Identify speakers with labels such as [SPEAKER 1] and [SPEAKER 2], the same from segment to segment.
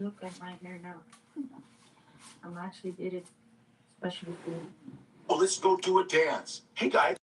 [SPEAKER 1] Look at my hair now. I actually did it especially for you. Well, let's go do a dance. Hey, guys.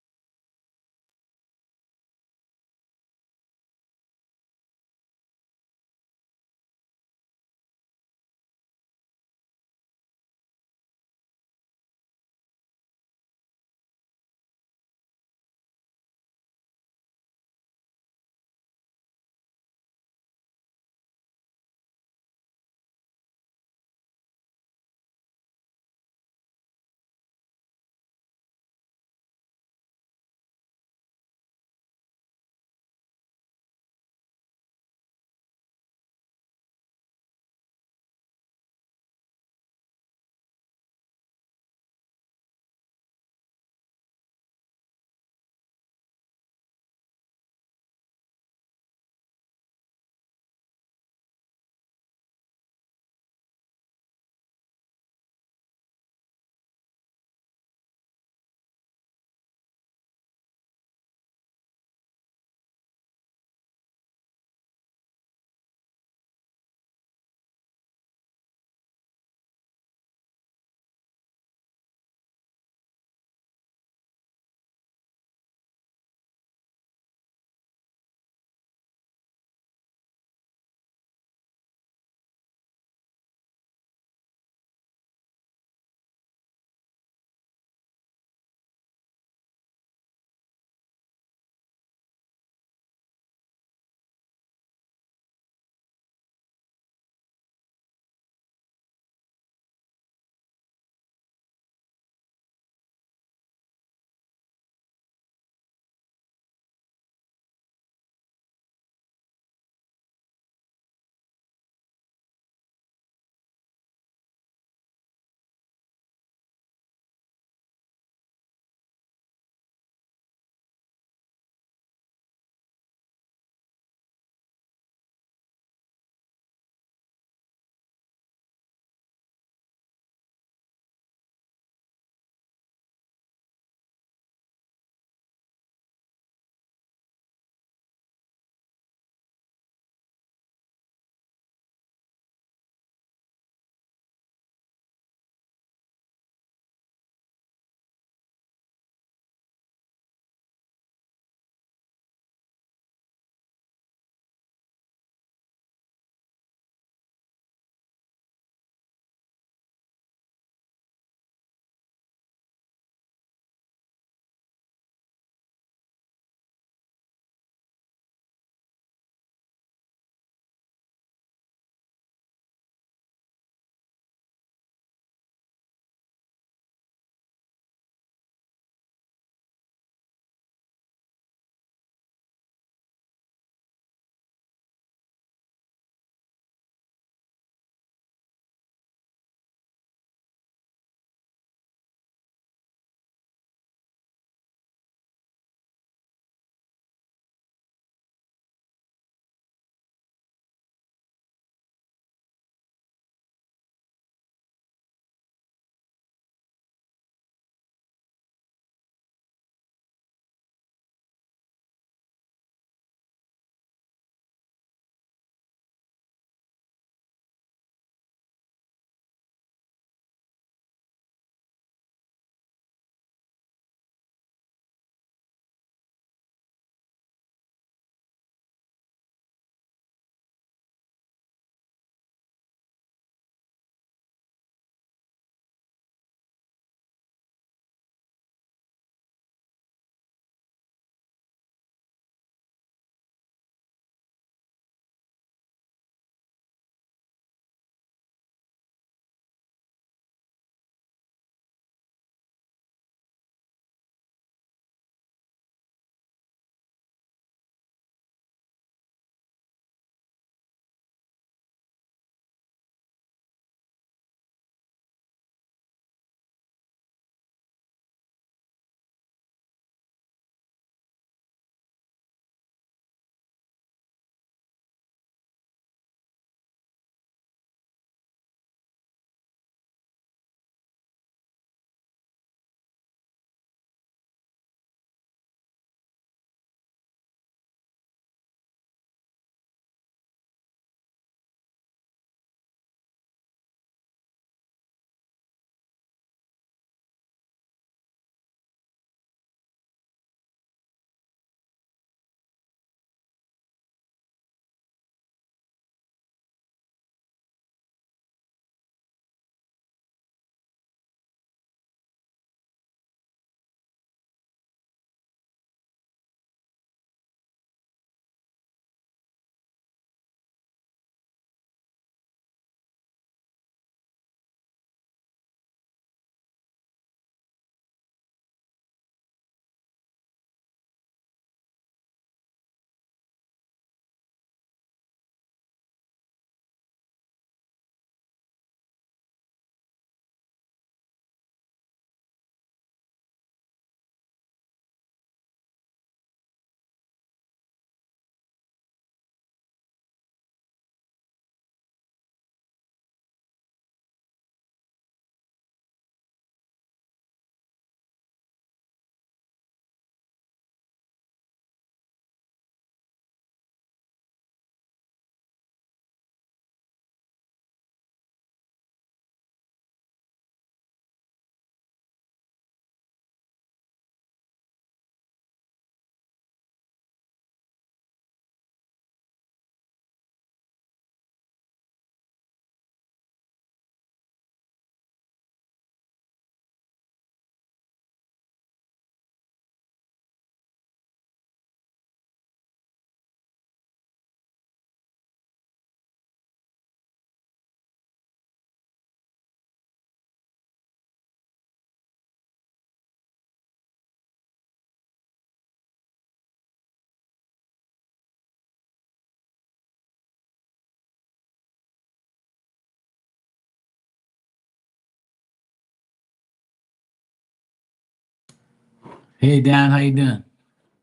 [SPEAKER 2] Hey Dan, how you doing?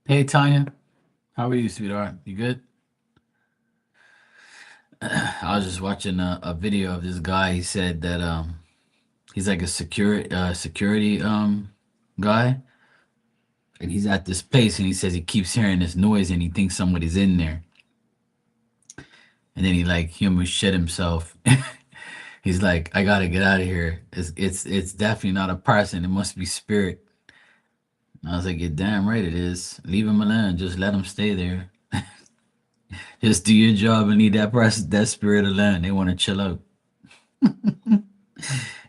[SPEAKER 2] Hey Tanya, how are you, sweetheart? You good? I was just watching a video of this guy. He said that he's like a security guy, and he's at this place, and he says he keeps hearing this noise, and he thinks somebody's in there, and then he almost shit himself. He's like, I gotta get out of here. It's definitely not a person. It must be spirit. And I was like, you're damn right it is. Leave him alone. Just let him stay there. Just do your job and leave that person, that spirit alone. They want to chill out.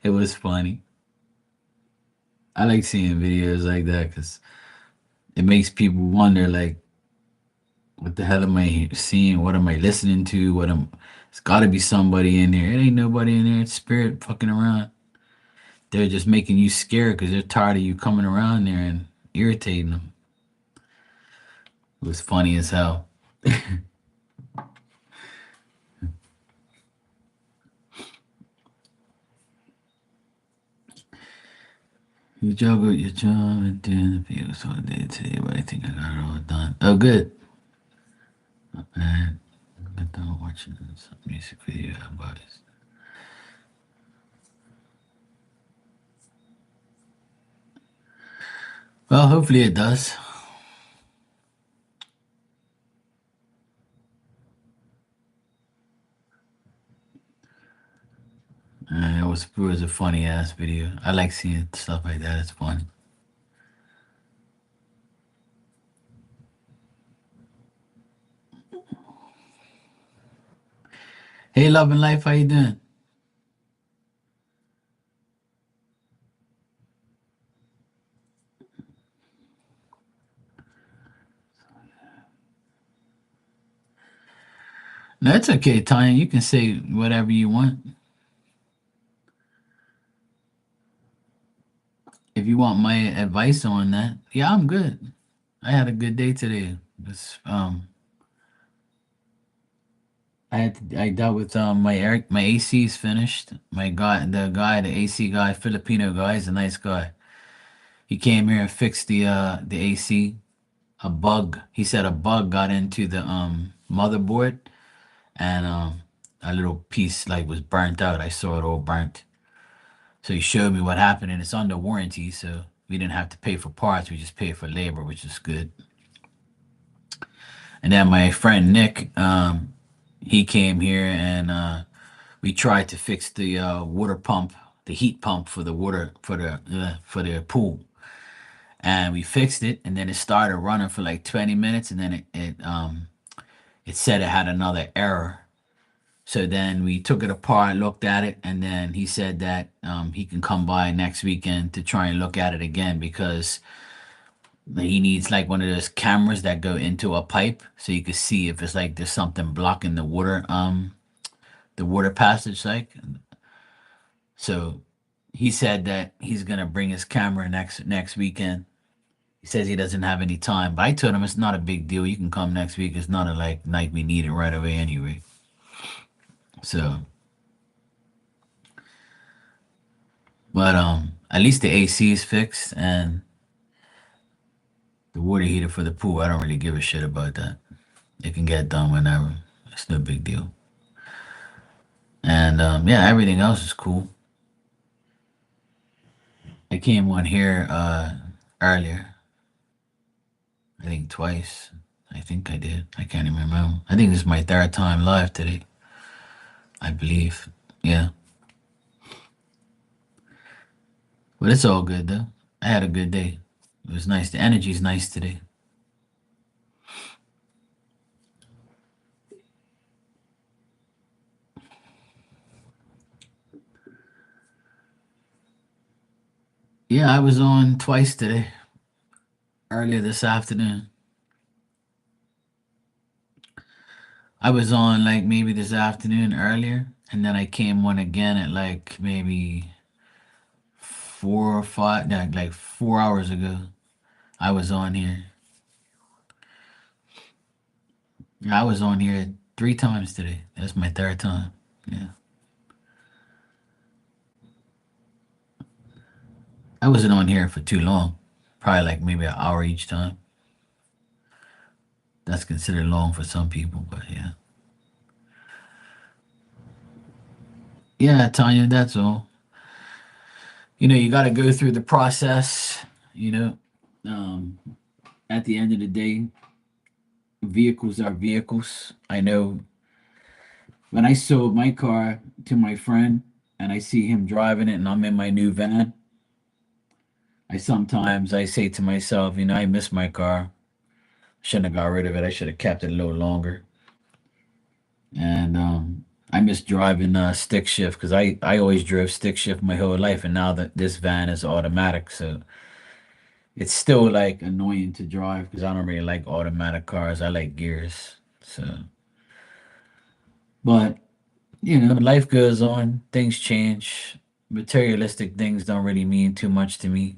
[SPEAKER 2] It was funny. I like seeing videos like that because it makes people wonder, like, what the hell am I seeing? What am I listening to? It's got to be somebody in there. It ain't nobody in there. It's spirit fucking around. They're just making you scared because they're tired of you coming around there and irritating them. It was funny as hell. You juggle your job and doing the videos all day today, but I think I got it all done. Oh, good. Man, I got done watching some music video about this. Well, hopefully it does. It was a funny ass video. I like seeing stuff like that. It's fun. Hey, love and life, how you doing? No, it's okay, Tanya. You can say whatever you want. If you want my advice on that, yeah, I'm good. I had a good day today. I dealt with my AC's finished. The AC guy, Filipino guy, he's a nice guy. He came here and fixed the AC. A bug. He said a bug got into the motherboard and a little piece like was burnt out. I saw it all burnt. So he showed me what happened, and it's under warranty, so we didn't have to pay for parts. We just paid for labor, which is good. And then my friend Nick, he came here and we tried to fix the water pump, the heat pump for the water for the pool, and we fixed it. And then it started running for like 20 minutes, and then it said it had another error. So then we took it apart, looked at it, and then he said that he can come by next weekend to try and look at it again because he needs like one of those cameras that go into a pipe so you can see if it's like there's something blocking the water passage like. So he said that he's gonna bring his camera next weekend. He says he doesn't have any time, but I told him it's not a big deal. You can come next week. It's not a like we need it right away anyway. So, but at least the AC is fixed and the water heater for the pool. I don't really give a shit about that. It can get done whenever. It's no big deal. And yeah, everything else is cool. I came on here earlier. I think twice. I think I did. I can't even remember. I think this is my third time live today. I believe. Yeah. But it's all good though. I had a good day. It was nice. The energy's nice today. Yeah, I was on twice today. Earlier this afternoon. I was on like maybe this afternoon earlier, and then I came on again at like maybe 4 or 5, like 4 hours ago. I was on here. I was on here 3 times today. That's my third time. Yeah. I wasn't on here for too long, Probably like maybe an hour each time. That's considered long for some people, but yeah. Yeah, Tanya, that's all. You got to go through the process, you know. Um, at the end of the day, vehicles are vehicles. I know when I sold my car to my friend and I see him driving it and I'm in my new van, I say to myself, I miss my car. Shouldn't have got rid of it. I should have kept it a little longer. And I miss driving stick shift because I always drove stick shift my whole life, and now that this van is automatic, so it's still like annoying to drive because I don't really like automatic cars. I like gears. So, but life goes on. Things change. Materialistic things don't really mean too much to me.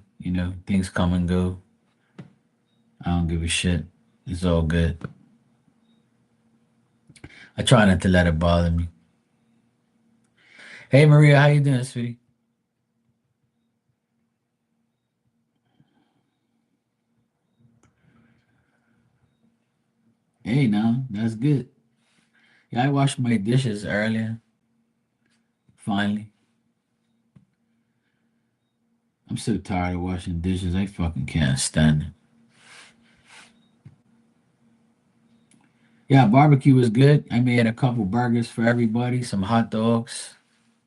[SPEAKER 2] Things come and go. I don't give a shit. It's all good. I try not to let it bother me. Hey Maria, how you doing, sweetie? Hey, now that's good. Yeah, I washed my dishes earlier. Finally, I'm so tired of washing dishes. I fucking can't stand it. Yeah, barbecue was good. I made a couple burgers for everybody, some hot dogs,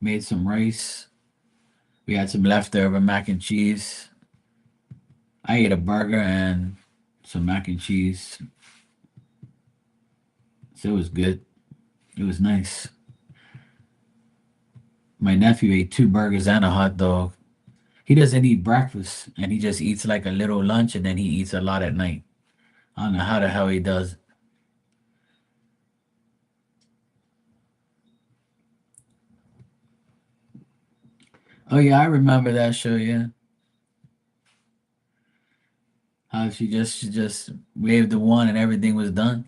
[SPEAKER 2] made some rice. We had some leftover mac and cheese. I ate a burger and some mac and cheese. So it was good. It was nice. My nephew ate two burgers and a hot dog. He doesn't eat breakfast and he just eats like a little lunch and then he eats a lot at night. I don't know how the hell he does. Oh yeah, I remember that show, yeah. How she just waved the wand and everything was done.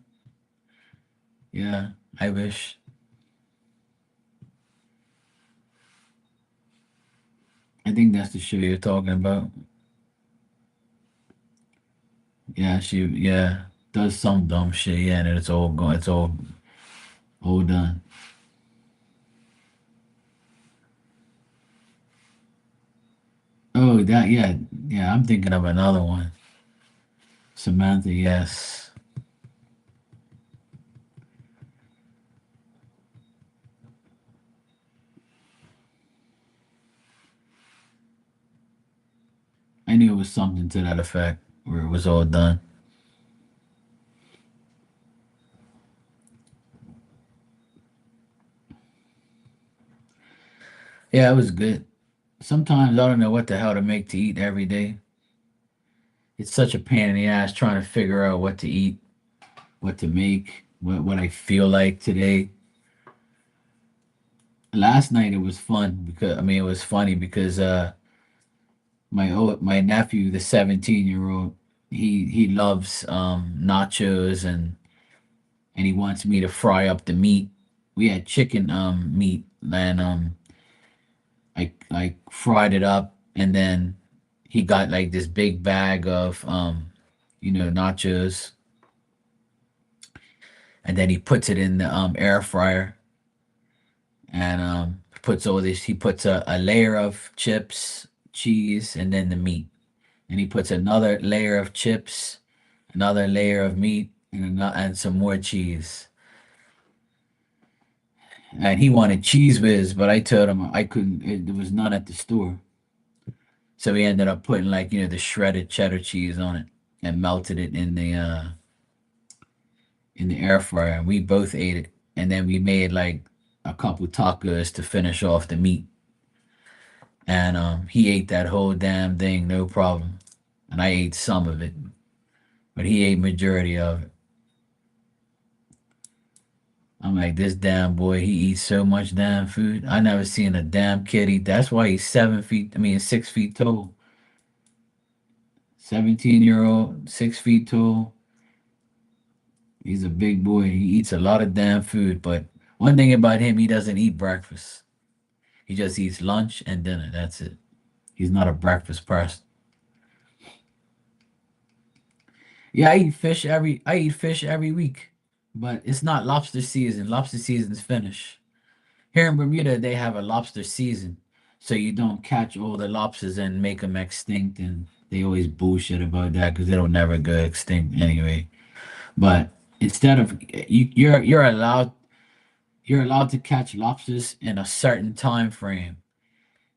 [SPEAKER 2] Yeah, I wish. I think that's the show you're talking about. Yeah, she yeah does some dumb shit. Yeah, and it's all gone. It's all done. Oh, that yeah. I'm thinking of another one. Samantha, yes. I knew it was something to that effect where it was all done. Yeah, it was good. Sometimes I don't know what the hell to make to eat every day. It's such a pain in the ass trying to figure out what to eat, what to make, what I feel like today. Last night it was fun because it was funny because my nephew, the 17-year-old, he loves nachos and he wants me to fry up the meat. We had chicken meat and I fried it up and then he got like this big bag of nachos and then he puts it in the air fryer and he puts a layer of chips, cheese, and then the meat. And he puts another layer of chips, another layer of meat, and some more cheese. And he wanted cheese whiz, but I told him I couldn't. There was none at the store, so he ended up putting like the shredded cheddar cheese on it and melted it in the air fryer. We both ate it, and then we made like a couple tacos to finish off the meat. And he ate that whole damn thing, no problem. And I ate some of it, but he ate majority of it. I'm like, this damn boy, he eats so much damn food. I never seen a damn kid eat. That's why he's 7 feet. 6 feet tall. 17-year-old, 6 feet tall. He's a big boy. He eats a lot of damn food. But one thing about him, he doesn't eat breakfast. He just eats lunch and dinner. That's it. He's not a breakfast person. Yeah, I eat fish every week, but it's not lobster season. Lobster season's finished. Here in Bermuda, they have a lobster season, so you don't catch all the lobsters and make them extinct. And they always bullshit about that because they don't never go extinct anyway. But instead of you're allowed to catch lobsters in a certain time frame.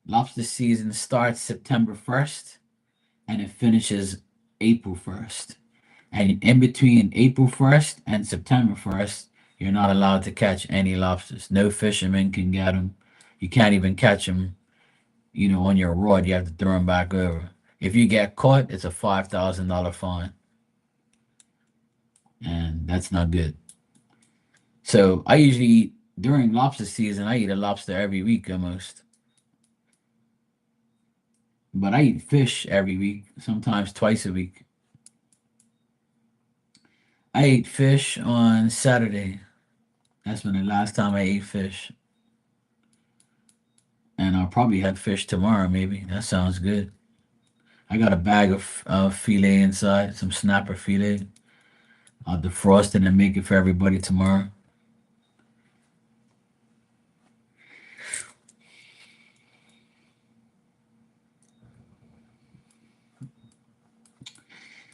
[SPEAKER 2] Lobster season starts September 1st and it finishes April 1st. And in between April 1st and September 1st, you're not allowed to catch any lobsters. No fisherman can get them. You can't even catch them, on your rod. You have to throw them back over. If you get caught, it's a $5,000 fine, and that's not good. So I usually eat during lobster season. I eat a lobster every week almost, but I eat fish every week, sometimes twice a week. I ate fish on Saturday. That's been the last time I ate fish. And I'll probably have fish tomorrow, maybe. That sounds good. I got a bag of filet inside, some snapper filet. I'll defrost it and make it for everybody tomorrow.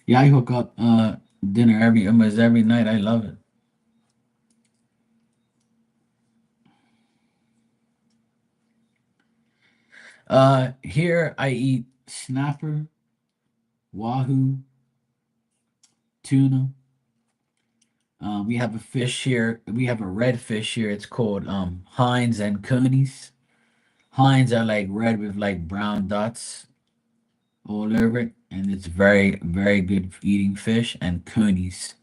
[SPEAKER 2] Yeah, I hook up dinner almost every night. I love it. Here I eat snapper, wahoo, tuna. We have a fish here. We have a red fish here. It's called Heinz and Conies. Heinz are like red with like brown dots all over it, and it's very, very good for eating fish. And conies,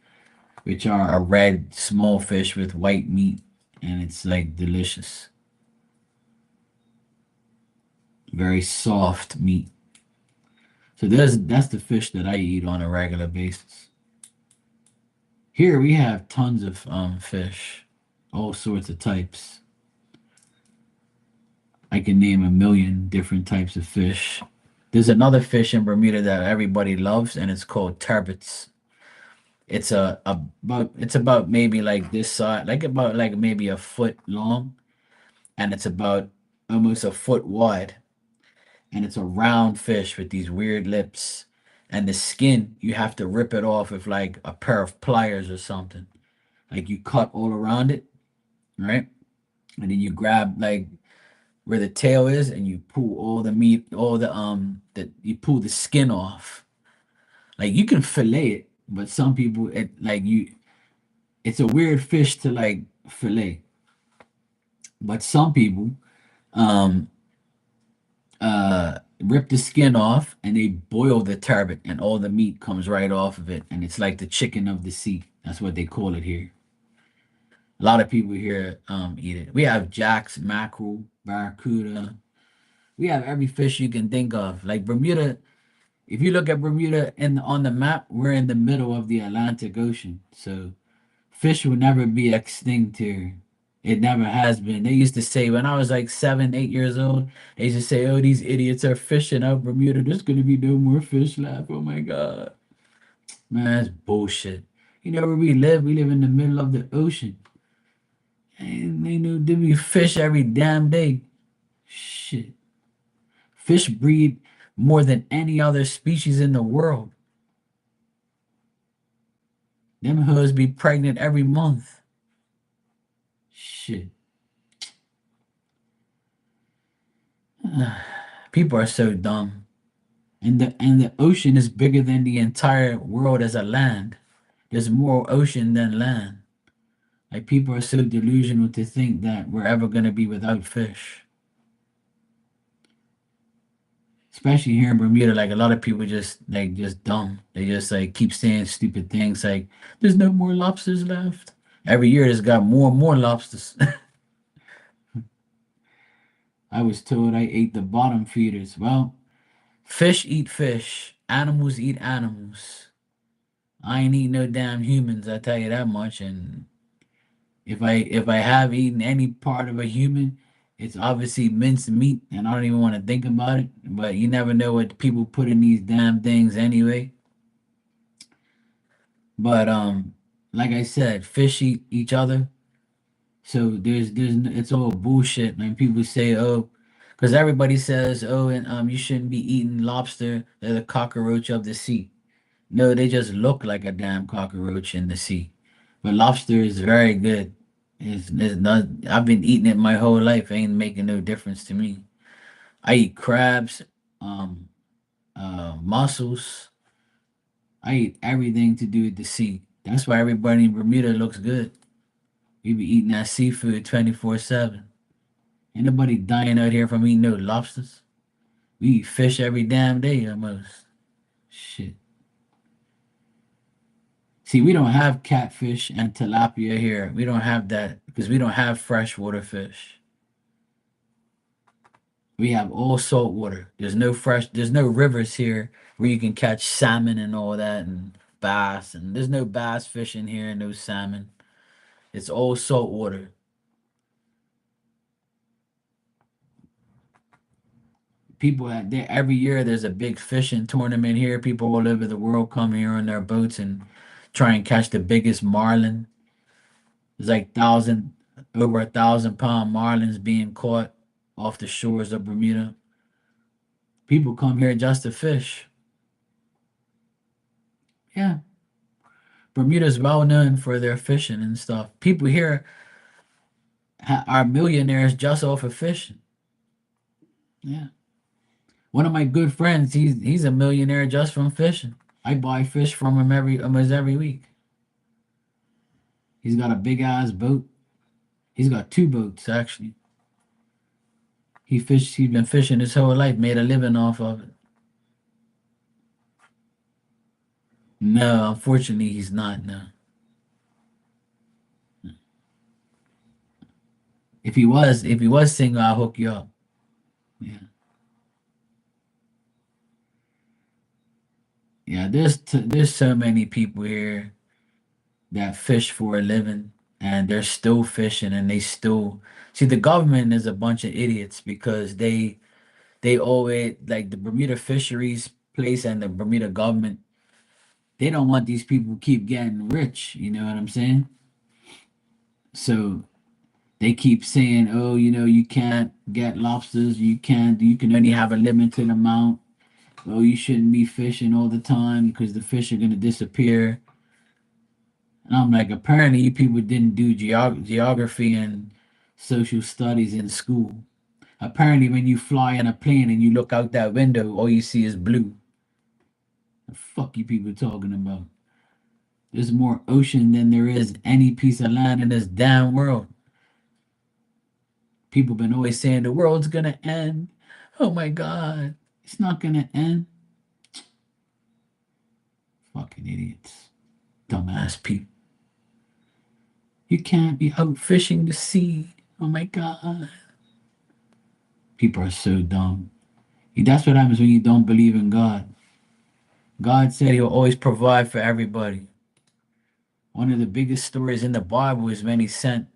[SPEAKER 2] which are a red small fish with white meat, and it's like delicious. Very soft meat. So that's the fish that I eat on a regular basis. Here we have tons of fish, all sorts of types. I can name a million different types of fish. There's another fish in Bermuda that everybody loves, and it's called turbots. It's about maybe like this size, like about like maybe a foot long, and it's about almost a foot wide, and it's a round fish with these weird lips, and the skin you have to rip it off with like a pair of pliers or something. Like you cut all around it, right? And then you grab like where the tail is, and you pull all the meat, all the that you pull the skin off. Like you can fillet it, but some people it's a weird fish to like fillet. But some people um rip the skin off and they boil the turbot and all the meat comes right off of it, and it's like the chicken of the sea. That's what they call it here. A lot of people here eat it. We have jacks, mackerel, barracuda. We have every fish you can think of. Like Bermuda, if you look at Bermuda on the map, we're in the middle of the Atlantic Ocean. So fish will never be extinct here. It never has been. They used to say when I was like 7, 8 years old, they used to say, "Oh, these idiots are fishing out Bermuda. There's gonna be no more fish left." Oh my god, man, that's bullshit. You know where we live? We live in the middle of the ocean, and they know there be fish every damn day. Shit, fish breed more than any other species in the world. Them hoes be pregnant every month. Shit. People are so dumb. And the ocean is bigger than the entire world as a land. There's more ocean than land. Like people are so delusional to think that we're ever gonna be without fish. Especially here in Bermuda, like a lot of people just dumb. They just like keep saying stupid things like there's no more lobsters left. Every year there's got more and more lobsters. I was told I ate the bottom feeders. Well, fish eat fish, animals eat animals. I ain't eat no damn humans, I tell you that much. And if I have eaten any part of a human, it's obviously minced meat, and I don't even want to think about it. But you never know what people put in these damn things anyway. But like I said, fish eat each other. So it's all bullshit when people say, oh, because everybody says, oh, and you shouldn't be eating lobster. They're the cockroach of the sea. No, they just look like a damn cockroach in the sea. But lobster is very good. It's not. I've been eating it my whole life. Ain't making no difference to me. I eat crabs, um, mussels. I eat everything to do with the sea. That's why everybody in Bermuda looks good. We be eating that seafood 24/7. Ain't nobody dying out here from eating no lobsters. We eat fish every damn day almost. Shit. See, we don't have catfish and tilapia here. We don't have that because we don't have freshwater fish. We have all salt water. There's no rivers here where you can catch salmon and all that and bass. And there's no bass fishing here and no salmon. It's all salt water. People out there every year there's a big fishing tournament here. People all over the world come here on their boats and try and catch the biggest marlin. There's like over 1,000 pound marlins being caught off the shores of Bermuda. People come here just to fish. Yeah. Bermuda's well known for their fishing and stuff. People here are millionaires just off of fishing. Yeah. One of my good friends, he's a millionaire just from fishing. I buy fish from him almost every week. He's got a big ass boat. He's got two boats actually. He's been fishing his whole life, made a living off of it. No, unfortunately he's not, no. If he was single, I'll hook you up. Yeah. Yeah, there's so many people here that fish for a living and they're still fishing and they still see the government is a bunch of idiots because they always like the Bermuda fisheries place and the Bermuda government, they don't want these people to keep getting rich, you know what I'm saying? So they keep saying, oh, you can't get lobsters, you can only have a limited amount. Oh, you shouldn't be fishing all the time because the fish are gonna disappear. And I'm like, apparently you people didn't do geography and social studies in school. Apparently, when you fly in a plane and you look out that window, all you see is blue. The fuck you people talking about? There's more ocean than there is any piece of land in this damn world. People been always saying the world's gonna end. Oh my god, it's not gonna end. Fucking idiots, dumbass people. You can't be out fishing the sea. Oh my god, people are so dumb. That's what happens when you don't believe in God. God said He'll always provide for everybody. One of the biggest stories in the Bible is when He sent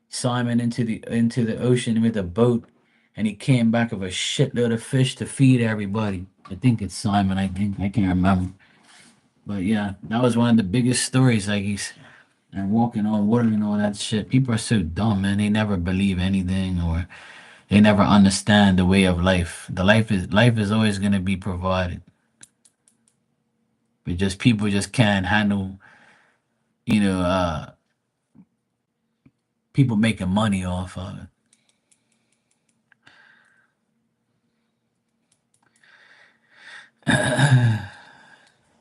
[SPEAKER 2] Simon into the ocean with a boat, and he came back with a shitload of fish to feed everybody. I think it's Simon. I think I can't remember, but yeah, that was one of the biggest stories. Like he's and walking on water and all that shit. People are so dumb, man. They never believe anything or they never understand the way of life. The life is always gonna be provided, but just people just can't handle, you know, people making money off of it.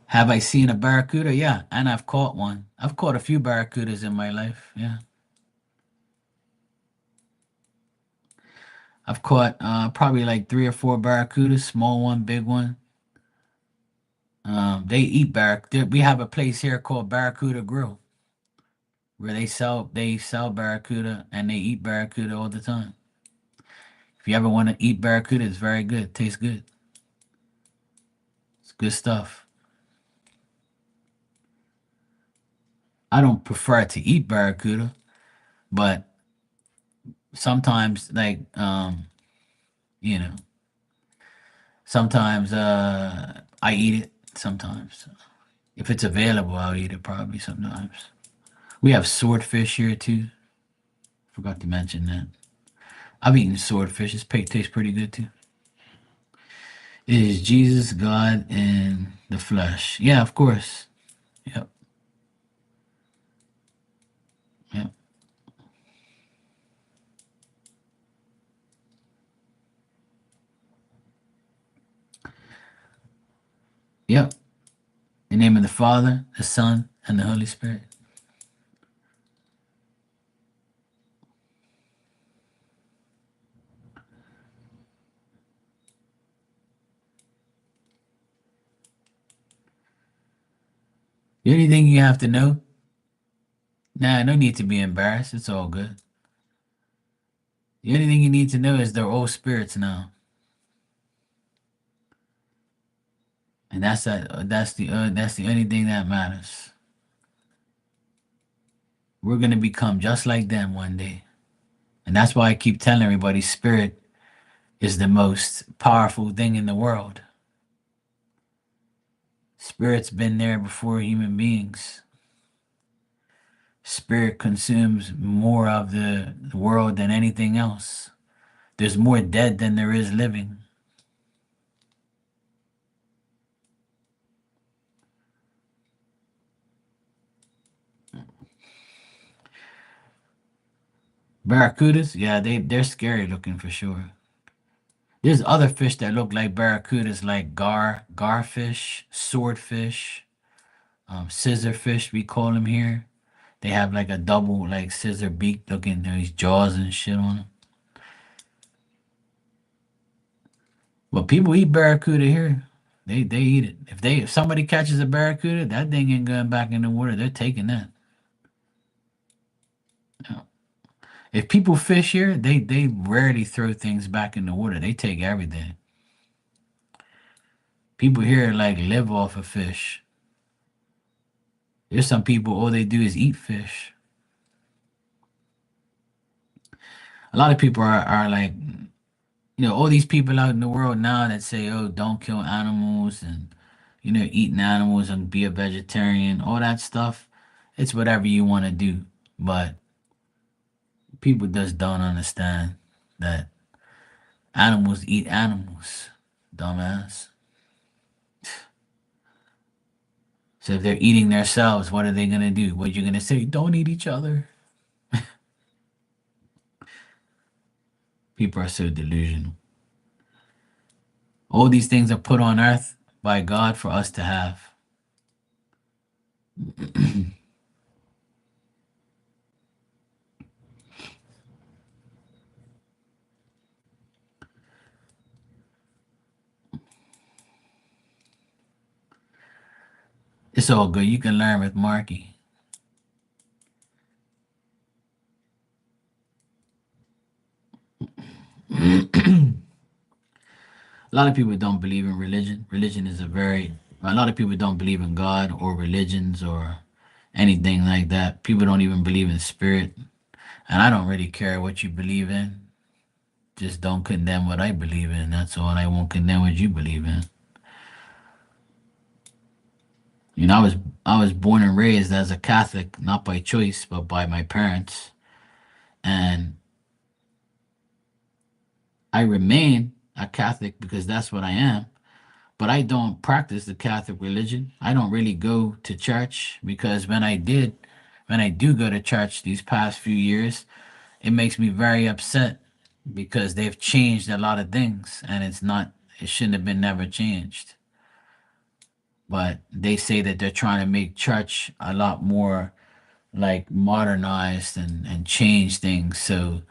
[SPEAKER 2] Have I seen a barracuda? Yeah, and I've caught one. I've caught a few barracudas in my life. Yeah, I've caught probably like three or four barracudas, small one, big one. They eat We have a place here called Barracuda Grill where they sell barracuda and they eat barracuda all the time. If you ever want to eat barracuda, it's very good. Tastes good. It's good stuff. I don't prefer to eat barracuda, but sometimes you know, sometimes I eat it sometimes. If it's available, I'll eat it probably sometimes. We have swordfish here too. Forgot to mention that. I've eaten swordfish. Tastes pretty good too. It is Jesus, God, and the flesh. Yeah, of course. Yep. Yep. Yep. In the name of the Father, the Son, and the Holy Spirit. The only thing you have to know, nah, no need to be embarrassed. It's all good. The only thing you need to know is they're all spirits now, and that's the only thing that matters. We're gonna become just like them one day, and that's why I keep telling everybody, spirit is the most powerful thing in the world. Spirit's been there before human beings. Spirit consumes more of the world than anything else. There's more dead than there is living. Barracudas, yeah, they're scary looking for sure. There's other fish that look like barracudas, like garfish, swordfish, scissorfish. We call them here. They have like a double, like scissor beak looking, these jaws and shit on them. But people eat barracuda here. They eat it. If somebody catches a barracuda, that thing ain't going back in the water. They're taking that. Yeah. If people fish here, they rarely throw things back in the water. They take everything. People here like live off of fish. There's some people all they do is eat fish. A lot of people are like, all these people out in the world now that say, oh, don't kill animals and eating animals and be a vegetarian, all that stuff. It's whatever you want to do. But people just don't understand that animals eat animals, dumbass. So if they're eating themselves, what are they gonna do? What you gonna say? Don't eat each other. People are so delusional. All these things are put on earth by God for us to have. It's all good. You can learn with Marky. A lot of people don't believe in religion. A lot of people don't believe in God or religions or anything like that. People don't even believe in spirit. And I don't really care what you believe in. Just don't condemn what I believe in. That's all. And I won't condemn what you believe in. I was born and raised as a Catholic, not by choice, but by my parents. And I remain a Catholic because that's what I am. But I don't practice the Catholic religion. I don't really go to church because when I do go to church these past few years, it makes me very upset because they've changed a lot of things and it shouldn't have been never changed. But they say that they're trying to make church a lot more like modernized and change things so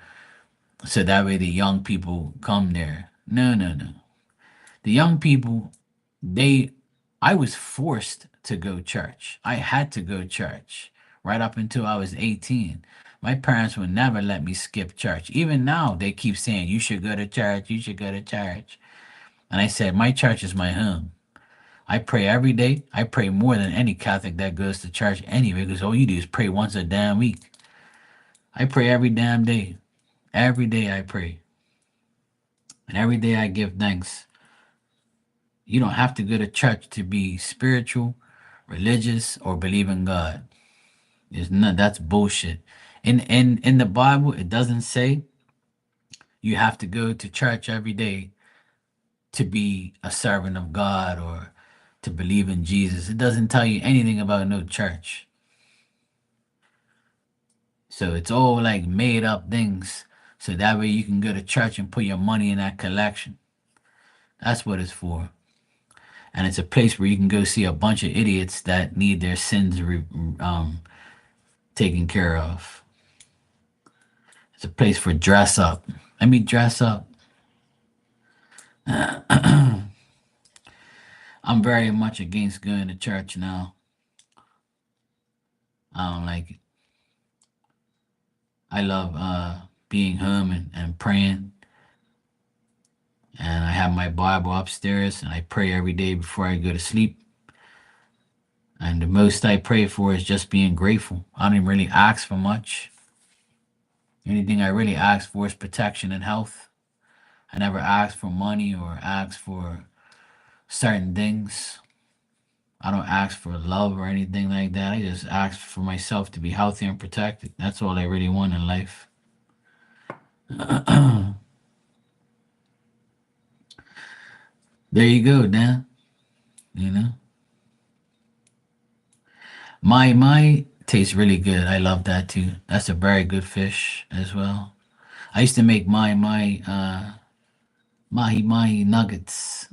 [SPEAKER 2] that way the young people come there. No, no, no. The young people, they I was forced to go church. I had to go church right up until I was 18. My parents would never let me skip church. Even now they keep saying you should go to church, you should go to church. And I said my church is my home. I pray every day. I pray more than any Catholic that goes to church anyway, because all you do is pray once a damn week. I pray every damn day. Every day I pray. And every day I give thanks. You don't have to go to church to be spiritual religious, or believe in God. There's none. That's bullshit. In the Bible, it doesn't say you have to go to church every day to be a servant of God or to believe in Jesus. It doesn't tell you anything about no church. So it's all like made up things. So that way you can go to church and put your money in that collection. That's what it's for. And it's a place where you can go see a bunch of idiots that need their sins taken care of. It's a place for dress up. Let me dress up. I'm very much against going to church now. I don't like it. I love being home and praying. And I have my Bible upstairs and I pray every day before I go to sleep. And the most I pray for is just being grateful. I don't even really ask for much. Anything I really ask for is protection and health. I never ask for money or ask for certain things. I don't ask for love or anything like that. I just ask for myself to be healthy and protected. That's all I really want in life. There you go, Dan. You know, my tastes really good. I love that too. That's a very good fish as well. I used to make my mahi mahi nuggets.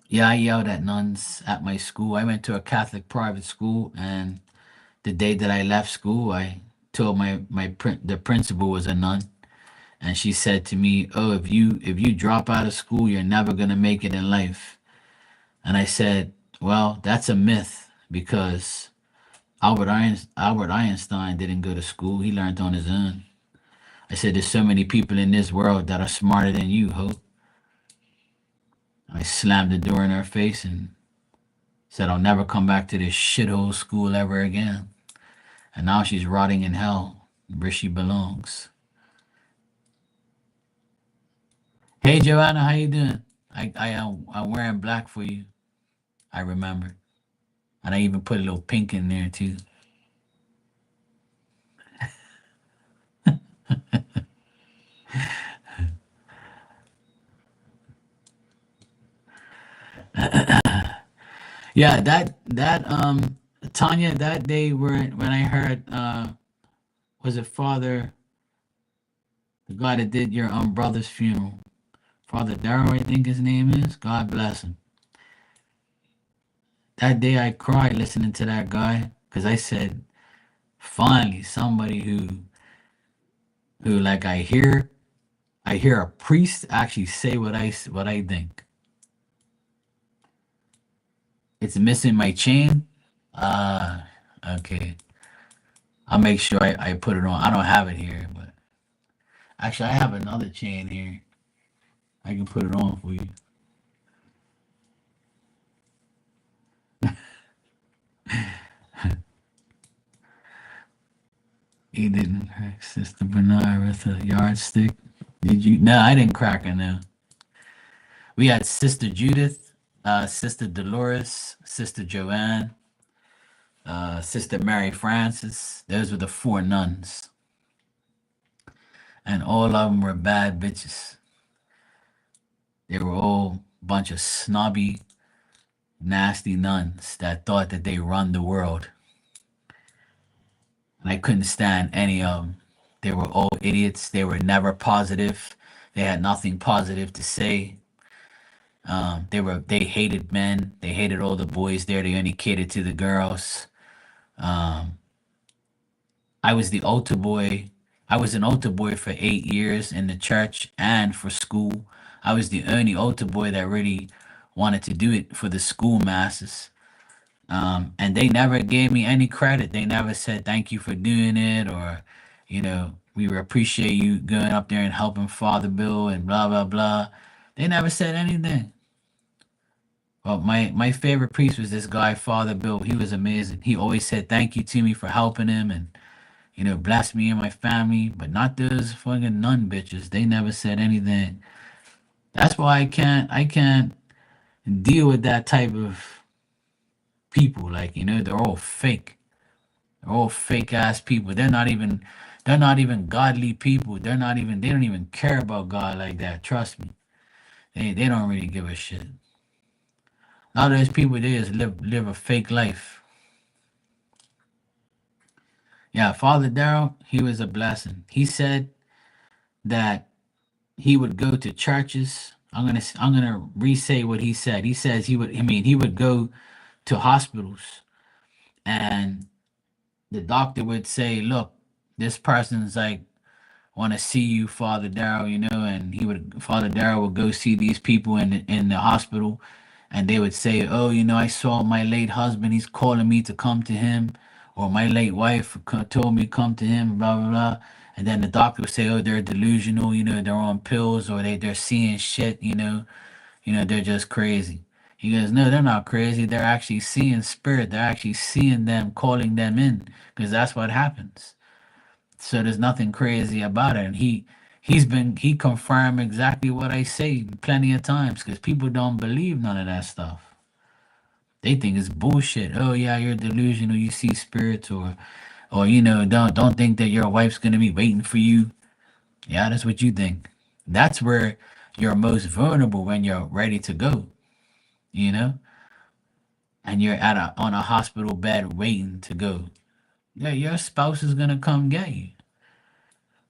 [SPEAKER 2] Yeah, I yelled at nuns at my school. I went to a Catholic private school, and the day that I left school, I told the principal was a nun, and she said to me, "Oh, if you drop out of school, you're never gonna make it in life." And I said, "Well, that's a myth because Albert Einstein didn't go to school. He learned on his own." I said, "There's so many people in this world that are smarter than you, Hope." I slammed the door in her face and said, "I'll never come back to this shithole school ever again." And now she's rotting in hell where she belongs. Hey, Joanna, how you doing? I'm wearing black for you. I remember, and I even put a little pink in there too. Yeah, that Tanya, that day when I heard was it Father, the guy that did your brother's funeral, Father Darrow, I think his name is. God bless him. That day I cried listening to that guy because I said, finally somebody who like I hear a priest actually say what I think. It's missing my chain. Okay. I'll make sure I put it on. I don't have it here, but actually I have another chain here. I can put it on for you. He didn't crack Sister Bernard with a yardstick. Did you? No, I didn't crack her. No. We had Sister Judith, Sister Dolores, Sister Joanne, Sister Mary Frances. Those were the four nuns, and all of them were bad bitches. They were all a bunch of snobby, nasty nuns that thought that they run the world. And I couldn't stand any of them. They were all idiots. They were never positive. They had nothing positive to say. They hated men. They hated all the boys there. They only catered to the girls. Um, I was the altar boy. I was an altar boy for 8 years in the church and for school. I was the only altar boy that really wanted to do it for the school masses. And they never gave me any credit. They never said thank you for doing it, or we appreciate you going up there and helping Father Bill and blah blah blah. They never said anything. Well, my favorite priest was this guy, Father Bill. He was amazing. He always said thank you to me for helping him, and You know, bless me and my family, but not those fucking nun bitches. They never said anything. That's why I can't deal with that type of people. Like, you know, they're all fake. They're all fake ass people. They're not even godly people. They don't even care about God like that. Trust me. They don't really give a shit. A lot of those people they just live a fake life. Yeah, Father Darrell, he was a blessing. He said that he would go to churches. I'm gonna re-say what he said. He says he would go to hospitals and the doctor would say, "Look, this person's like want to see you, Father Darrell, you know," and Father Darrell would go see these people in the hospital, and they would say, "Oh, you know, I saw my late husband. He's calling me to come to him, or my late wife told me to come to him." Blah blah blah. And then the doctor would say, "Oh, they're delusional. You know, they're on pills, or they're seeing shit. They're just crazy." He goes, "No, they're not crazy. They're actually seeing spirit. They're actually seeing them, calling them in, because that's what happens." So there's nothing crazy about it. And he confirmed exactly what I say plenty of times because people don't believe none of that stuff. They think it's bullshit. Oh yeah, you're delusional. You see spirits, or don't think that your wife's gonna be waiting for you. Yeah, that's what you think. That's where you're most vulnerable when you're ready to go. You know, and you're on a hospital bed waiting to go. Yeah, your spouse is gonna come get you,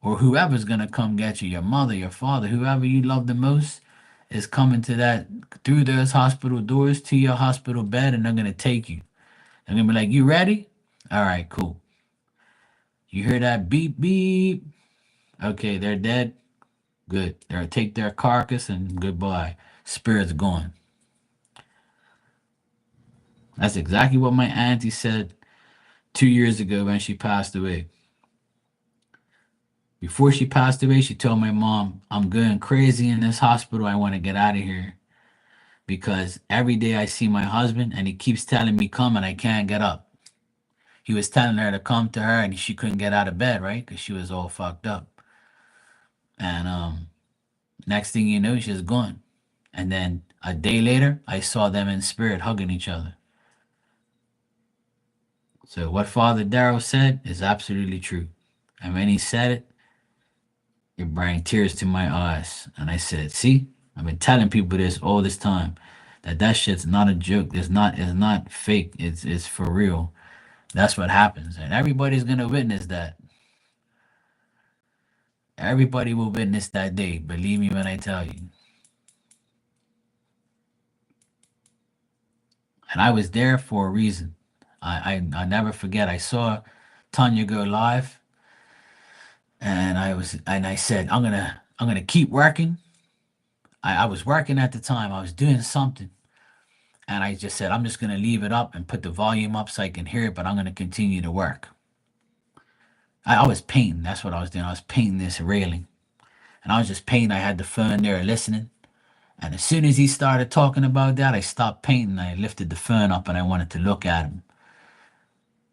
[SPEAKER 2] or whoever's gonna come get you, your mother, your father, whoever you love the most, is coming to that through those hospital doors to your hospital bed, and they're gonna take you. They're gonna be like, "You ready? All right, cool. You hear that beep beep? Okay, they're dead. Good. They'll take their carcass and goodbye. Spirit's gone." That's exactly what my auntie said 2 years ago when she passed away. Before she passed away, she told my mom, "I'm going crazy in this hospital. I want to get out of here because every day I see my husband and he keeps telling me come and I can't get up." He was telling her to come to her and she couldn't get out of bed, right? Because she was all fucked up. And next thing you know, she's gone. And then a day later, I saw them in spirit hugging each other. So what Father Darrow said is absolutely true. And when he said it, it brought tears to my eyes. And I said, "See, I've been telling people this all this time. That shit's not a joke. It's not fake. It's for real. That's what happens, and everybody's gonna witness that. Everybody will witness that day. Believe me when I tell you." And I was there for a reason. I never forget. I saw Tanya go live, and I said, "I'm gonna keep working." I was working at the time. I was doing something, and I just said, "I'm just gonna leave it up and put the volume up so I can hear it, but I'm gonna continue to work." I was painting. That's what I was doing. I was painting this railing, and I was just painting. I had the phone there listening. And as soon as he started talking about that, I stopped painting. I lifted the phone up and I wanted to look at him.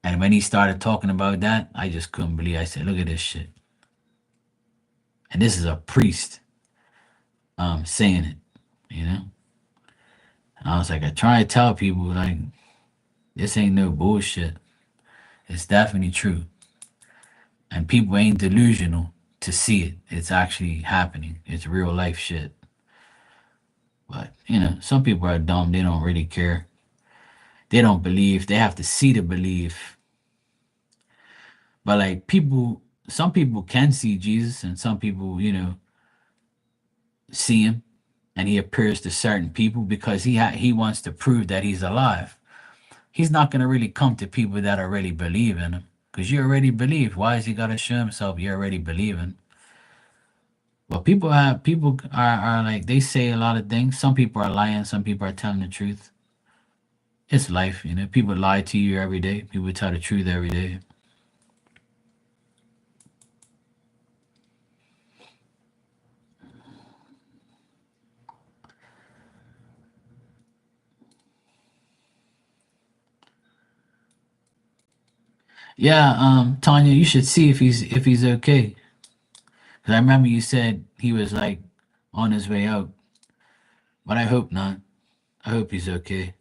[SPEAKER 2] And when he started talking about that, I just couldn't believe it. I said, "Look at this shit." And this is a priest saying it, you know? And I was like, I try to tell people, like, this ain't no bullshit. It's definitely true. And people ain't delusional to see it. It's actually happening. It's real life shit. But, some people are dumb. They don't really care. They don't believe. They have to see to believe. But like some people can see Jesus, and some people, see him, and he appears to certain people because he wants to prove that he's alive. He's not gonna really come to people that already believe in him because you already believe. Why is he gotta show himself? You already believe in. Well, people are like they say a lot of things. Some people are lying. Some people are telling the truth. It's life, People lie to you every day. People tell the truth every day. Yeah, Tanya, you should see if he's okay. 'Cause I remember you said he was like on his way out, but I hope not. I hope he's okay.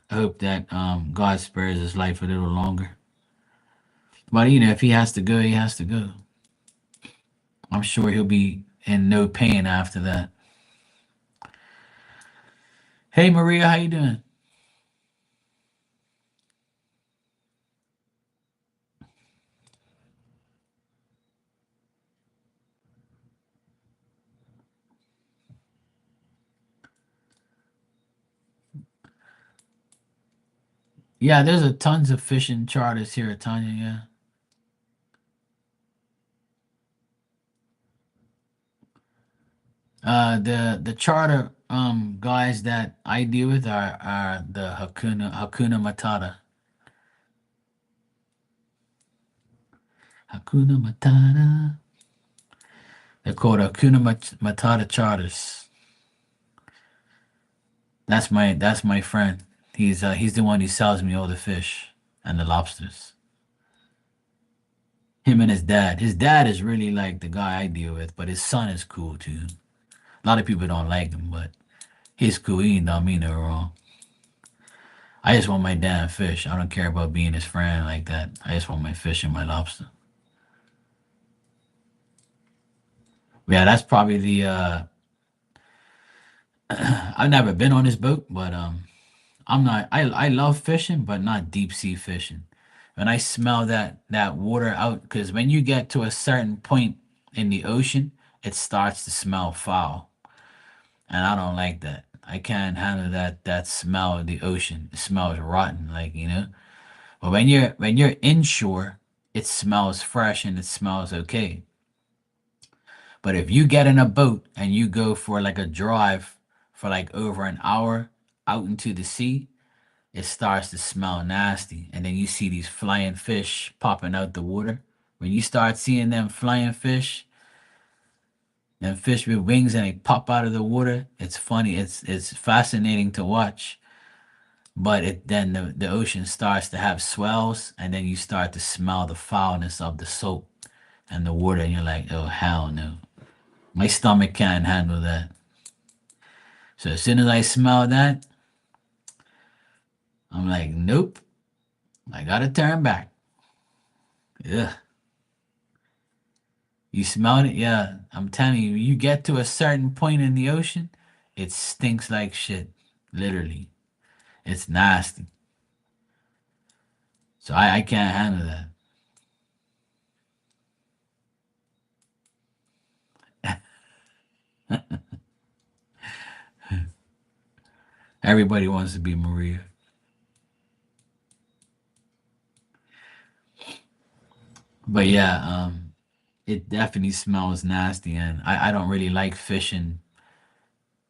[SPEAKER 2] I hope that God spares his life a little longer. But you know, if he has to go, he has to go. I'm sure he'll be in no pain after that. Hey Maria, how you doing? Yeah, there's a tons of fishing charters here at Tanya. Yeah. The charter guys that I deal with are the Hakuna Matata. Hakuna Matata. They're called Matata charters. That's my friend. He's the one who sells me all the fish and the lobsters. Him and his dad. His dad is really like the guy I deal with, but his son is cool too. A lot of people don't like him, but he's cool. He ain't done me no wrong. I just want my damn fish. I don't care about being his friend like that. I just want my fish and my lobster. Yeah, that's probably the I've never been on this boat, but I'm not I love fishing, but not deep sea fishing. When I smell that water out, because when you get to a certain point in the ocean, it starts to smell foul. And I don't like that. I can't handle that smell of the ocean. It smells rotten, like, you know. But when you're inshore, it smells fresh and it smells okay. But if you get in a boat and you go for like a drive for like over an hour out into the sea, it starts to smell nasty. And then you see these flying fish popping out the water. When you start seeing them flying fish, them fish with wings and they pop out of the water, it's funny. It's fascinating to watch. But then the ocean starts to have swells and then you start to smell the foulness of the soap and the water and you're like, oh hell no. My stomach can't handle that. So as soon as I smell that, I'm like, nope, I gotta turn back. Yeah. You smelled it? Yeah. I'm telling you, you get to a certain point in the ocean, it stinks like shit. Literally. It's nasty. So I can't handle that. Everybody wants to be Maria. But yeah, it definitely smells nasty and I don't really like fishing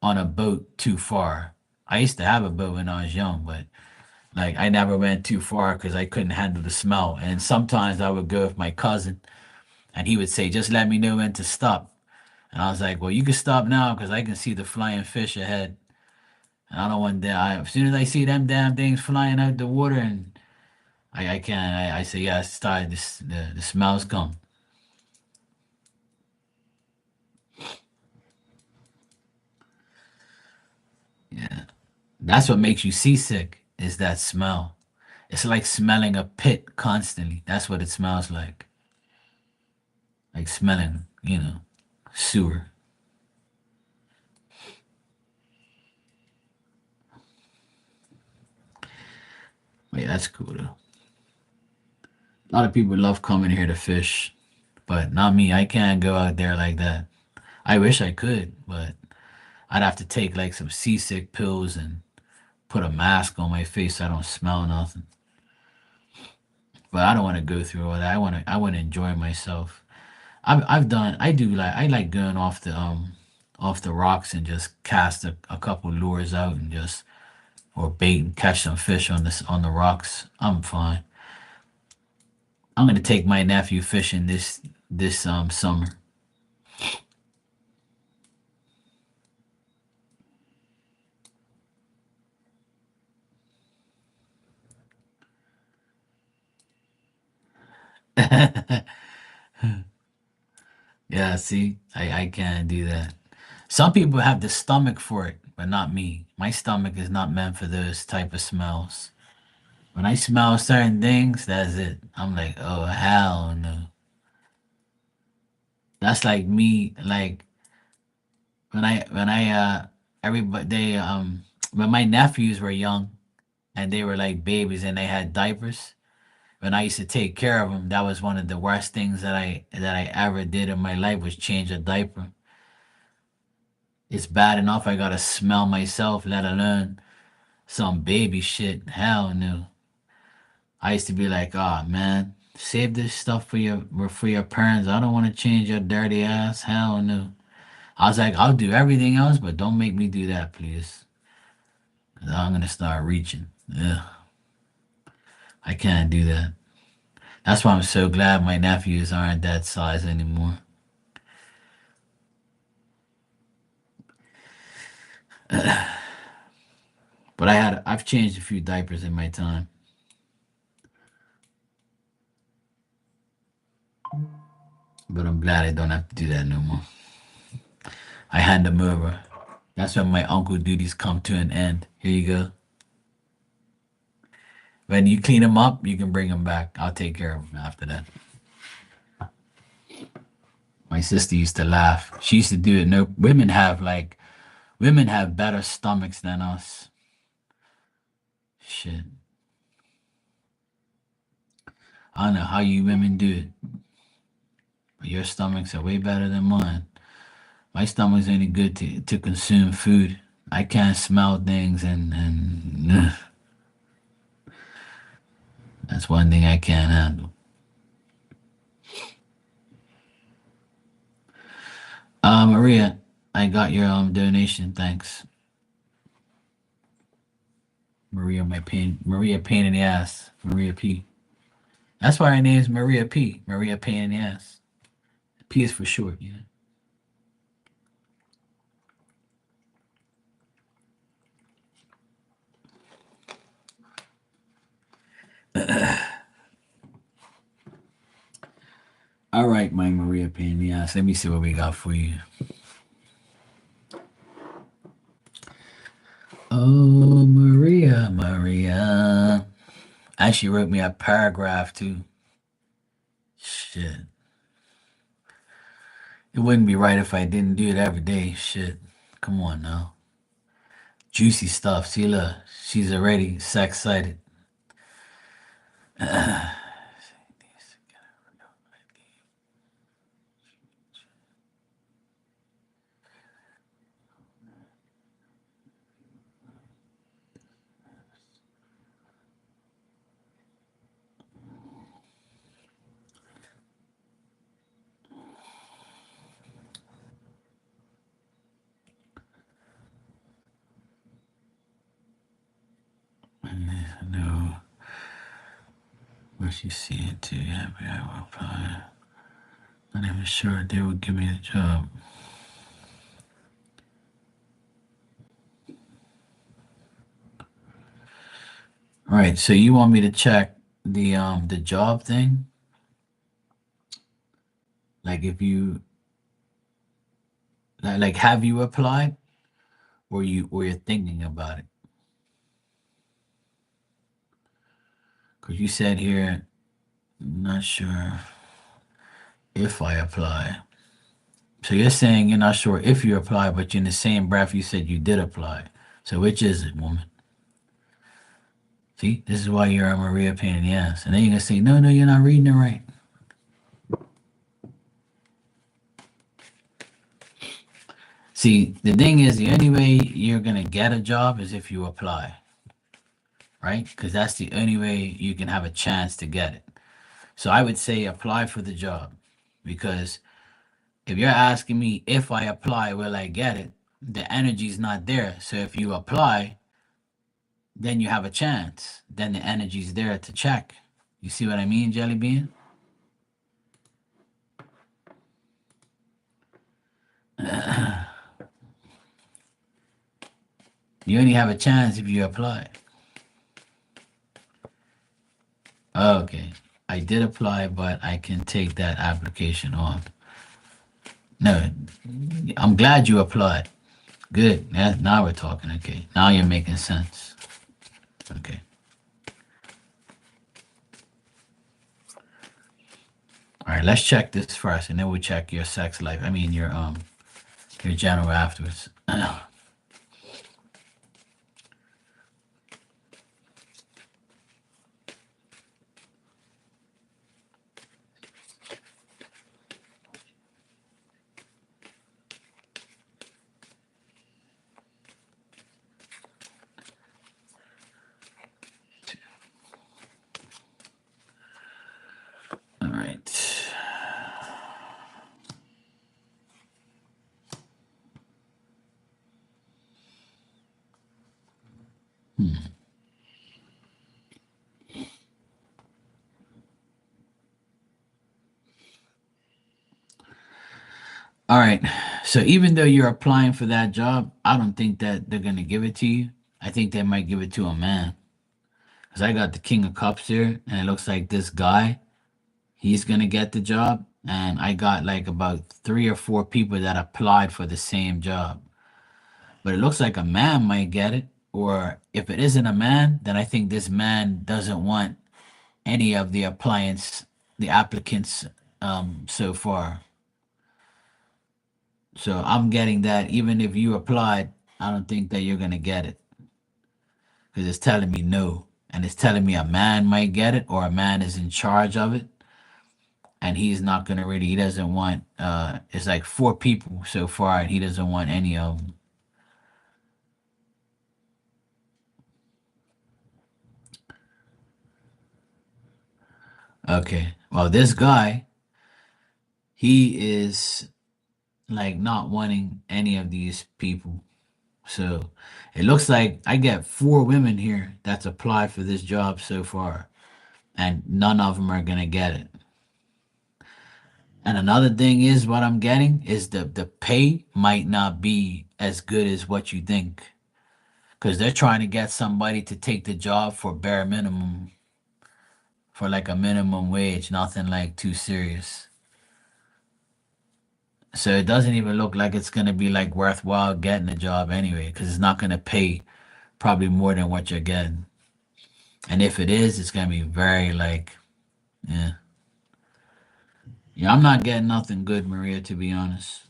[SPEAKER 2] on a boat too far. I used to have a boat when I was young, but like I never went too far because I couldn't handle the smell. And sometimes I would go with my cousin, and he would say, "Just let me know when to stop." And I was like, "Well, you can stop now because I can see the flying fish ahead, and I don't want that. As soon as I see them damn things flying out the water, and I can't. I say, yeah, it's started. The smells come. Yeah, that's what makes you seasick. Is that smell? It's like smelling a pit constantly. That's what it smells like smelling, sewer. Wait, that's cool though. A lot of people love coming here to fish, but not me. I can't go out there like that. I wish I could, but I'd have to take like some seasick pills and put a mask on my face so I don't smell nothing. But I don't want to go through all that. I want to enjoy myself. I like going off the rocks and just cast a couple lures out and just or bait and catch some fish on the rocks. I'm fine. I'm gonna take my nephew fishing this summer. Yeah, see, I can't do that. Some people have the stomach for it, but not me. My stomach is not meant for those type of smells. When I smell certain things, that's it. I'm like, oh hell no. That's like me, like when I everybody they when my nephews were young and they were like babies and they had diapers. When I used to take care of them, that was one of the worst things that I ever did in my life was change a diaper. It's bad enough I gotta smell myself, let alone some baby shit. Hell no. I used to be like, oh man, save this stuff for your parents. I don't want to change your dirty ass. Hell no. I was like, I'll do everything else, but don't make me do that, please. 'Cause I'm gonna start reaching. Yeah, I can't do that. That's why I'm so glad my nephews aren't that size anymore. But I've changed a few diapers in my time. But I'm glad I don't have to do that no more. I hand them over. That's when my uncle duties come to an end. Here you go. When you clean them up, you can bring them back. I'll take care of them after that. My sister used to laugh. She used to do it. No, women have better stomachs than us. Shit. I don't know how you women do it, but your stomachs are way better than mine. My stomach's only good to consume food. I can't smell things and that's one thing I can't handle. Maria, I got your donation. Thanks. Maria pain in the ass. Maria P. That's why her name is Maria P. Maria pain in the ass. P is for short, you know. All right, my Maria pain in the ass. Let me see what we got for you. Oh, Maria, Maria. Actually wrote me a paragraph too. Shit. It wouldn't be right if I didn't do it every day. Shit. Come on now. Juicy stuff. See, look, she's already sex excited. No. What she seeing too happy I will apply. Not even sure they would give me the job. All right, so you want me to check the job thing? Like if you like have you applied or you're thinking about it? Because you said here, not sure if I apply. So you're saying you're not sure if you apply, but in the same breath you said you did apply. So which is it, woman? See, this is why you're a Maria pain in the ass. And then you're gonna say, no, you're not reading it right. See, the thing is, the only way you're gonna get a job is if you apply, right? Because that's the only way you can have a chance to get it. So I would say apply for the job, because if you're asking me if I apply, will I get it? The energy's not there. So if you apply, then you have a chance. Then the energy's there to check. You see what I mean, Jelly Bean? You only have a chance if you apply. Okay. I did apply, but I can take that application off. No, I'm glad you applied. Good. Yeah, now we're talking. Okay. Now you're making sense. Okay. All right. Let's check this first, and then we'll check your sex life. I mean your general afterwards. All right. All right. So even though you're applying for that job, I don't think that they're gonna give it to you. I think they might give it to a man. Cause I got the King of Cups here, and it looks like this guy, he's gonna get the job. And I got like about 3 or 4 people that applied for the same job. But it looks like a man might get it. Or if it isn't a man, then I think this man doesn't want any of the applicants so far. So I'm getting that even if you applied, I don't think that you're gonna get it because it's telling me no, and it's telling me a man might get it or a man is in charge of it, and he's not gonna really. He doesn't want. It's like 4 people so far, and he doesn't want any of them. Okay, well this guy, he is like not wanting any of these people. So it looks like I get 4 women here that's applied for this job so far, and none of them are gonna get it. And another thing is what I'm getting is the pay might not be as good as what you think because they're trying to get somebody to take the job for bare minimum, for like a minimum wage, nothing like too serious. So it doesn't even look like it's gonna be like worthwhile getting the job anyway because it's not gonna pay probably more than what you're getting. And if it is, it's gonna be very like, yeah. Yeah, I'm not getting nothing good, Maria, to be honest.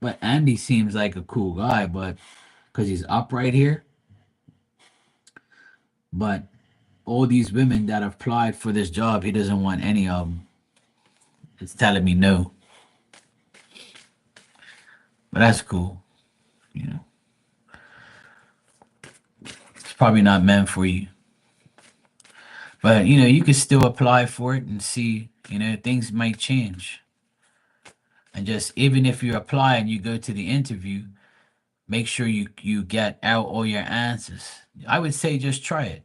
[SPEAKER 2] But Andy seems like a cool guy, but because he's up right here. But all these women that applied for this job, he doesn't want any of them. It's telling me no. But that's cool. You know, it's probably not meant for you. But you could still apply for it and see. Things might change. And just even if you apply and you go to the interview, make sure you get out all your answers. I would say just try it.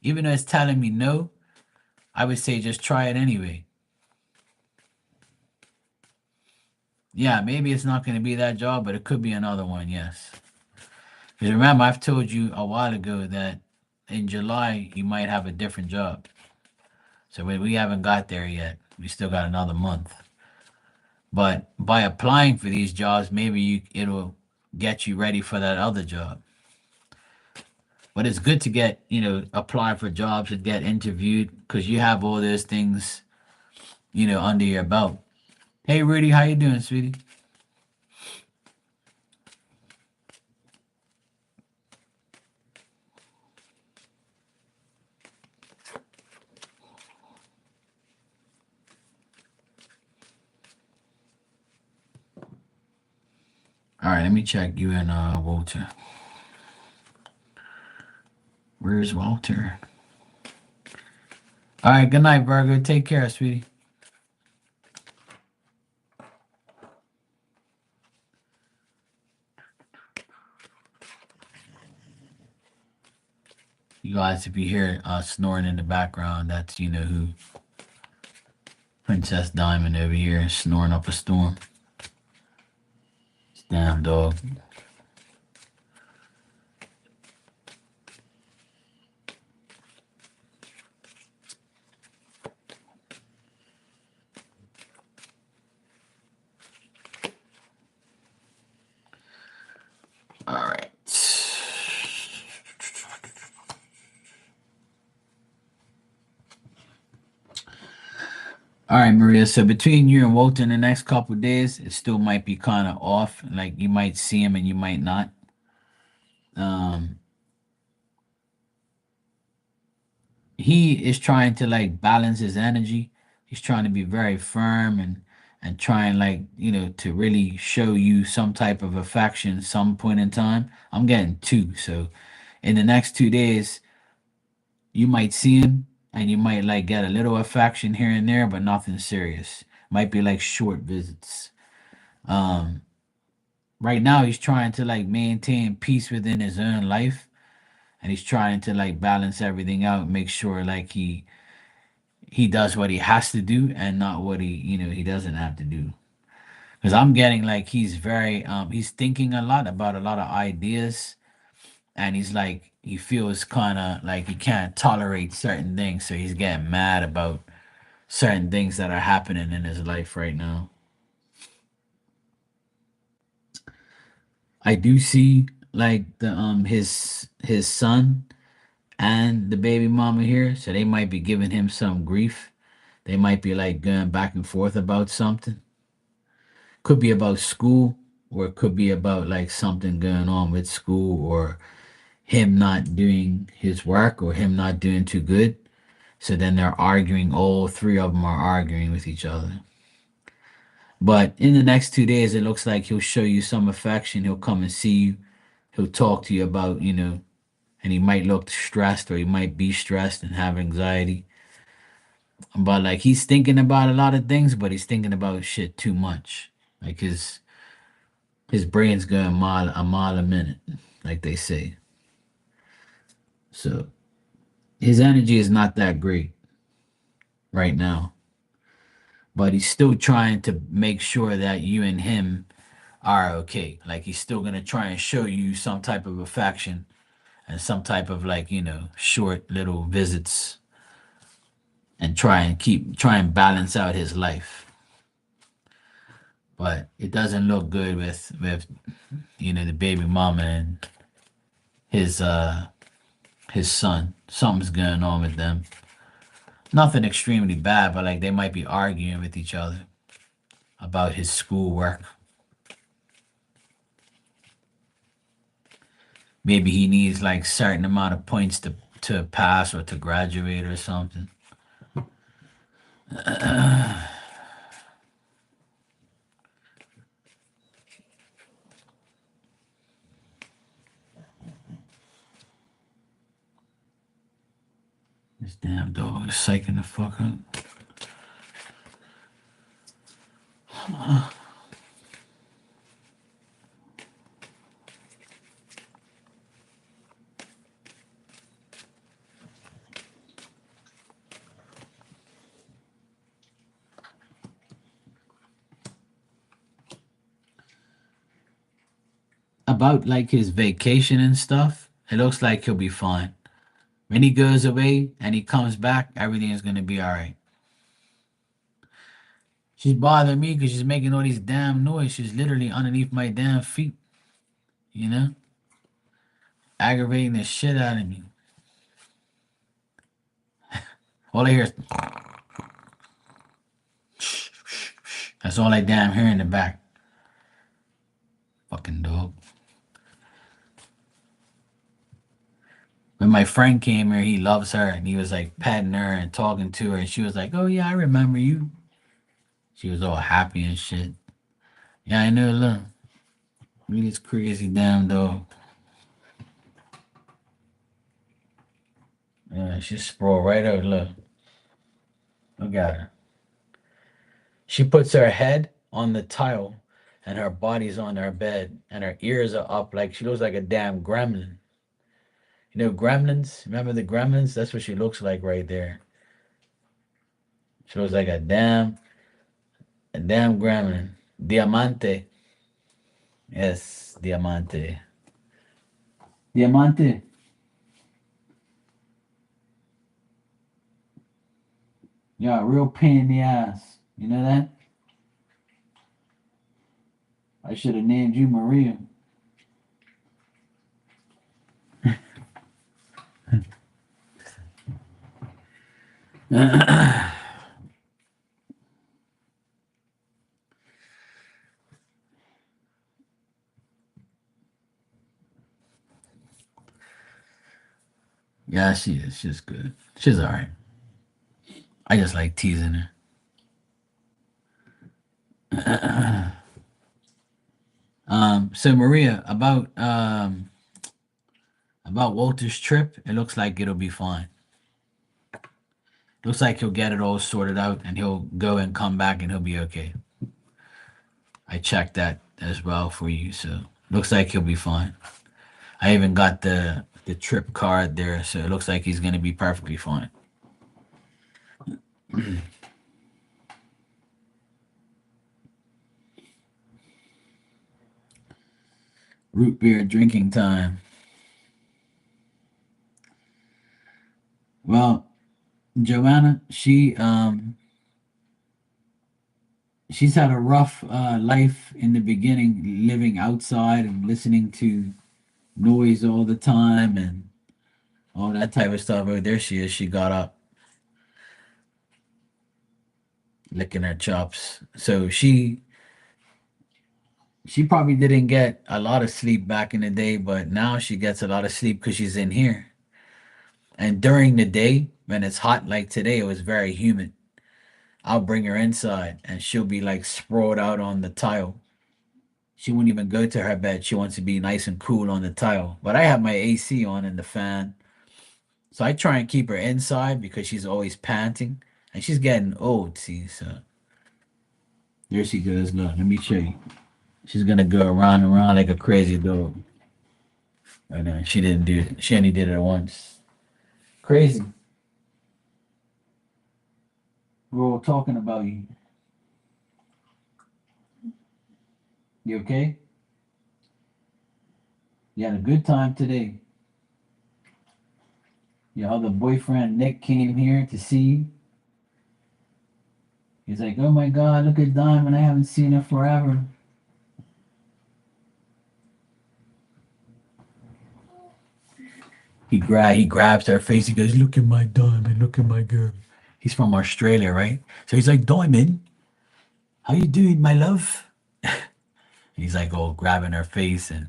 [SPEAKER 2] Even though it's telling me no, I would say just try it anyway. Yeah, maybe it's not going to be that job, but it could be another one, yes. Because remember, I've told you a while ago that in July you might have a different job. So we haven't got there yet. We still got another month. But by applying for these jobs, maybe it'll get you ready for that other job. But it's good to apply for jobs and get interviewed because you have all those things, under your belt. Hey, Rudy, how you doing, sweetie? All right, let me check you and Walter. Where's Walter? All right, good night, Virgo. Take care, sweetie. You guys, if you hear snoring in the background, that's who. Princess Diamond over here snoring up a storm. Damn dog. All right, Maria. So between you and Walter in the next couple of days, it still might be kind of off. Like you might see him and you might not. Um, he is trying to like balance his energy. He's trying to be very firm and trying like to really show you some type of affection some point in time. I'm getting two, so in the next 2 days you might see him and you might like get a little affection here and there, but nothing serious. Might be like short visits. Um, right now he's trying to like maintain peace within his own life, and he's trying to like balance everything out, make sure like he does what he has to do and not what he doesn't have to do. Because I'm getting like he's very he's thinking a lot about a lot of ideas, and he's like he feels kind of like he can't tolerate certain things, so he's getting mad about certain things that are happening in his life right now. I do see like the his son and the baby mama here, so they might be giving him some grief. They might be like going back and forth about something. Could be about school, or it could be about like something going on with school, or him not doing his work, or him not doing too good. So then they're arguing. All three of them are arguing with each other. But in the next 2 days, it looks like he'll show you some affection. He'll come and see you. He'll talk to you about, and he might look stressed, or he might be stressed and have anxiety. But like he's thinking about a lot of things, but he's thinking about shit too much. Like his brain's going a mile a minute, like they say. So his energy is not that great right now. But he's still trying to make sure that you and him are okay. Like he's still gonna try and show you some type of affection and some type of like, short little visits, and try and balance out his life. But it doesn't look good with the baby mama and his uh his son. Something's going on with them. Nothing extremely bad, but like they might be arguing with each other about his schoolwork. Maybe he needs like certain amount of points to pass or to graduate or something. This damn dog is psyching the fuck up. About like his vacation and stuff, it looks like he'll be fine. When he goes away and he comes back, everything is gonna be all right. She's bothering me because she's making all these damn noise. She's literally underneath my damn feet, you know, aggravating the shit out of me. All I hear is that's all I damn hear in the back. Fucking dog. When my friend came here, he loves her and he was like petting her and talking to her, and she was like, "Oh yeah, I remember you." She was all happy and shit. Yeah, I know. Look, look at this crazy damn dog. Yeah, she sprawled right out. Look at her. She puts her head on the tile, and her body's on her bed, and her ears are up like she looks like a damn gremlin. You know gremlins? Remember the gremlins? That's what she looks like right there. She looks like a damn gremlin. Diamante. Yes, Diamante. Diamante. Yeah, real pain in the ass. You know that? I should have named you Maria. Yeah, she is. She's good. She's all right. I just like teasing her. So Maria, about Walter's trip, it looks like it'll be fine. Looks like he'll get it all sorted out and he'll go and come back and he'll be okay. I checked that as well for you, so looks like he'll be fine. I even got the trip card there, so it looks like he's gonna be perfectly fine. Root beer drinking time. Well, Joanna, she's had a rough life in the beginning, living outside and listening to noise all the time and all that type of stuff. But there she is. She got up, licking her chops. So she probably didn't get a lot of sleep back in the day, but now she gets a lot of sleep because she's in here. And during the day, when it's hot like today, it was very humid. I'll bring her inside and she'll be like sprawled out on the tile. She won't even go to her bed. She wants to be nice and cool on the tile. But I have my AC on and the fan. So I try and keep her inside because she's always panting. And she's getting old, see. So there she goes. Look, let me show you. She's gonna go around and around like a crazy dog. I know she didn't do it. She only did it once. Crazy. We're all talking about you. You okay? You had a good time today. Your other boyfriend Nick came here to see you. He's like, oh my God, look at Diamond. I haven't seen her forever. He grabs her face. He goes, look at my Diamond. Look at my girl. He's from Australia, right? So he's like, Diamond, how you doing, my love? He's like, oh, grabbing her face, and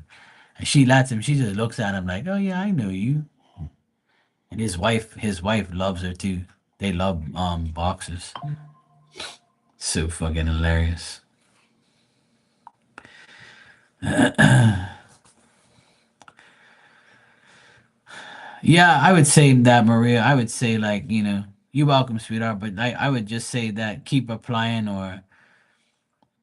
[SPEAKER 2] she lets him. She just looks at him like, oh yeah, I know you. And his wife loves her too. They love boxers. So fucking hilarious. Yeah, I would say that, Maria. I would say like, you're welcome, sweetheart. But I would just say that keep applying, or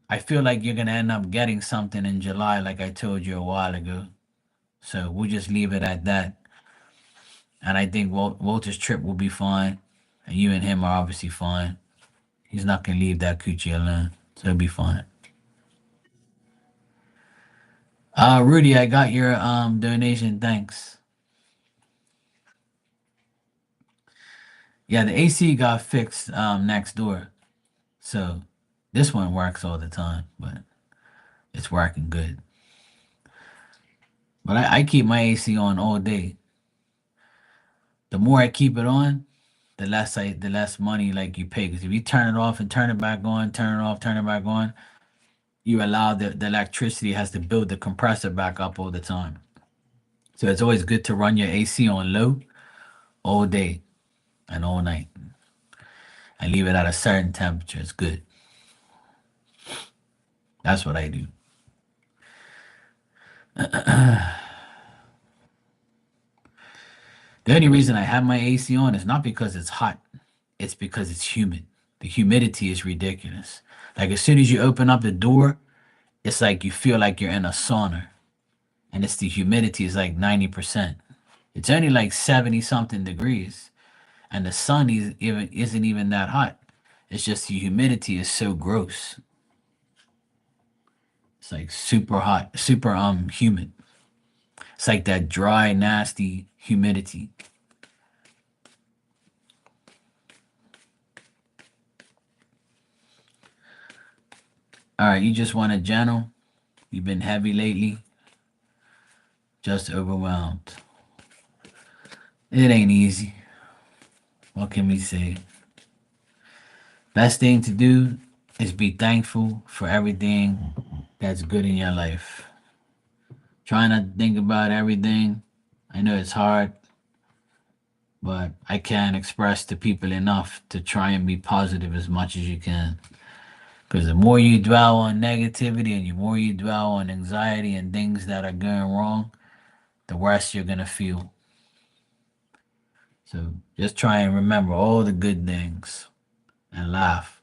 [SPEAKER 2] I feel like you're gonna end up getting something in July, like I told you a while ago. So we'll just leave it at that. And I think Walter's trip will be fine, and you and him are obviously fine. He's not gonna leave that coochie alone, so it'll be fine. Rudy, I got your donation. Thanks. Yeah, the AC got fixed next door, so this one works all the time, but it's working good. But I keep my AC on all day. The more I keep it on, the less money like you pay. Because if you turn it off and turn it back on, turn it off, turn it back on, you allow the electricity has to build the compressor back up all the time. So it's always good to run your AC on low all day and all night and leave it at a certain temperature. It's good. That's what I do. The only reason I have my AC on is not because it's hot, it's because it's humid. The humidity is ridiculous. Like as soon as you open up the door, it's like you feel like you're in a sauna. And it's the humidity is like 90%. It's only like 70 something degrees. And the sun isn't even that hot. It's just the humidity is so gross. It's like super hot, super humid. It's like that dry, nasty humidity. All right, you just want a gentle. You've been heavy lately. Just overwhelmed. It ain't easy. What can we say? Best thing to do is be thankful for everything that's good in your life. Try not to think about everything. I know it's hard. but I can't express to people enough to try and be positive as much as you can. Because the more you dwell on negativity and the more you dwell on anxiety and things that are going wrong, the worse you're gonna feel. So just try and remember all the good things and laugh.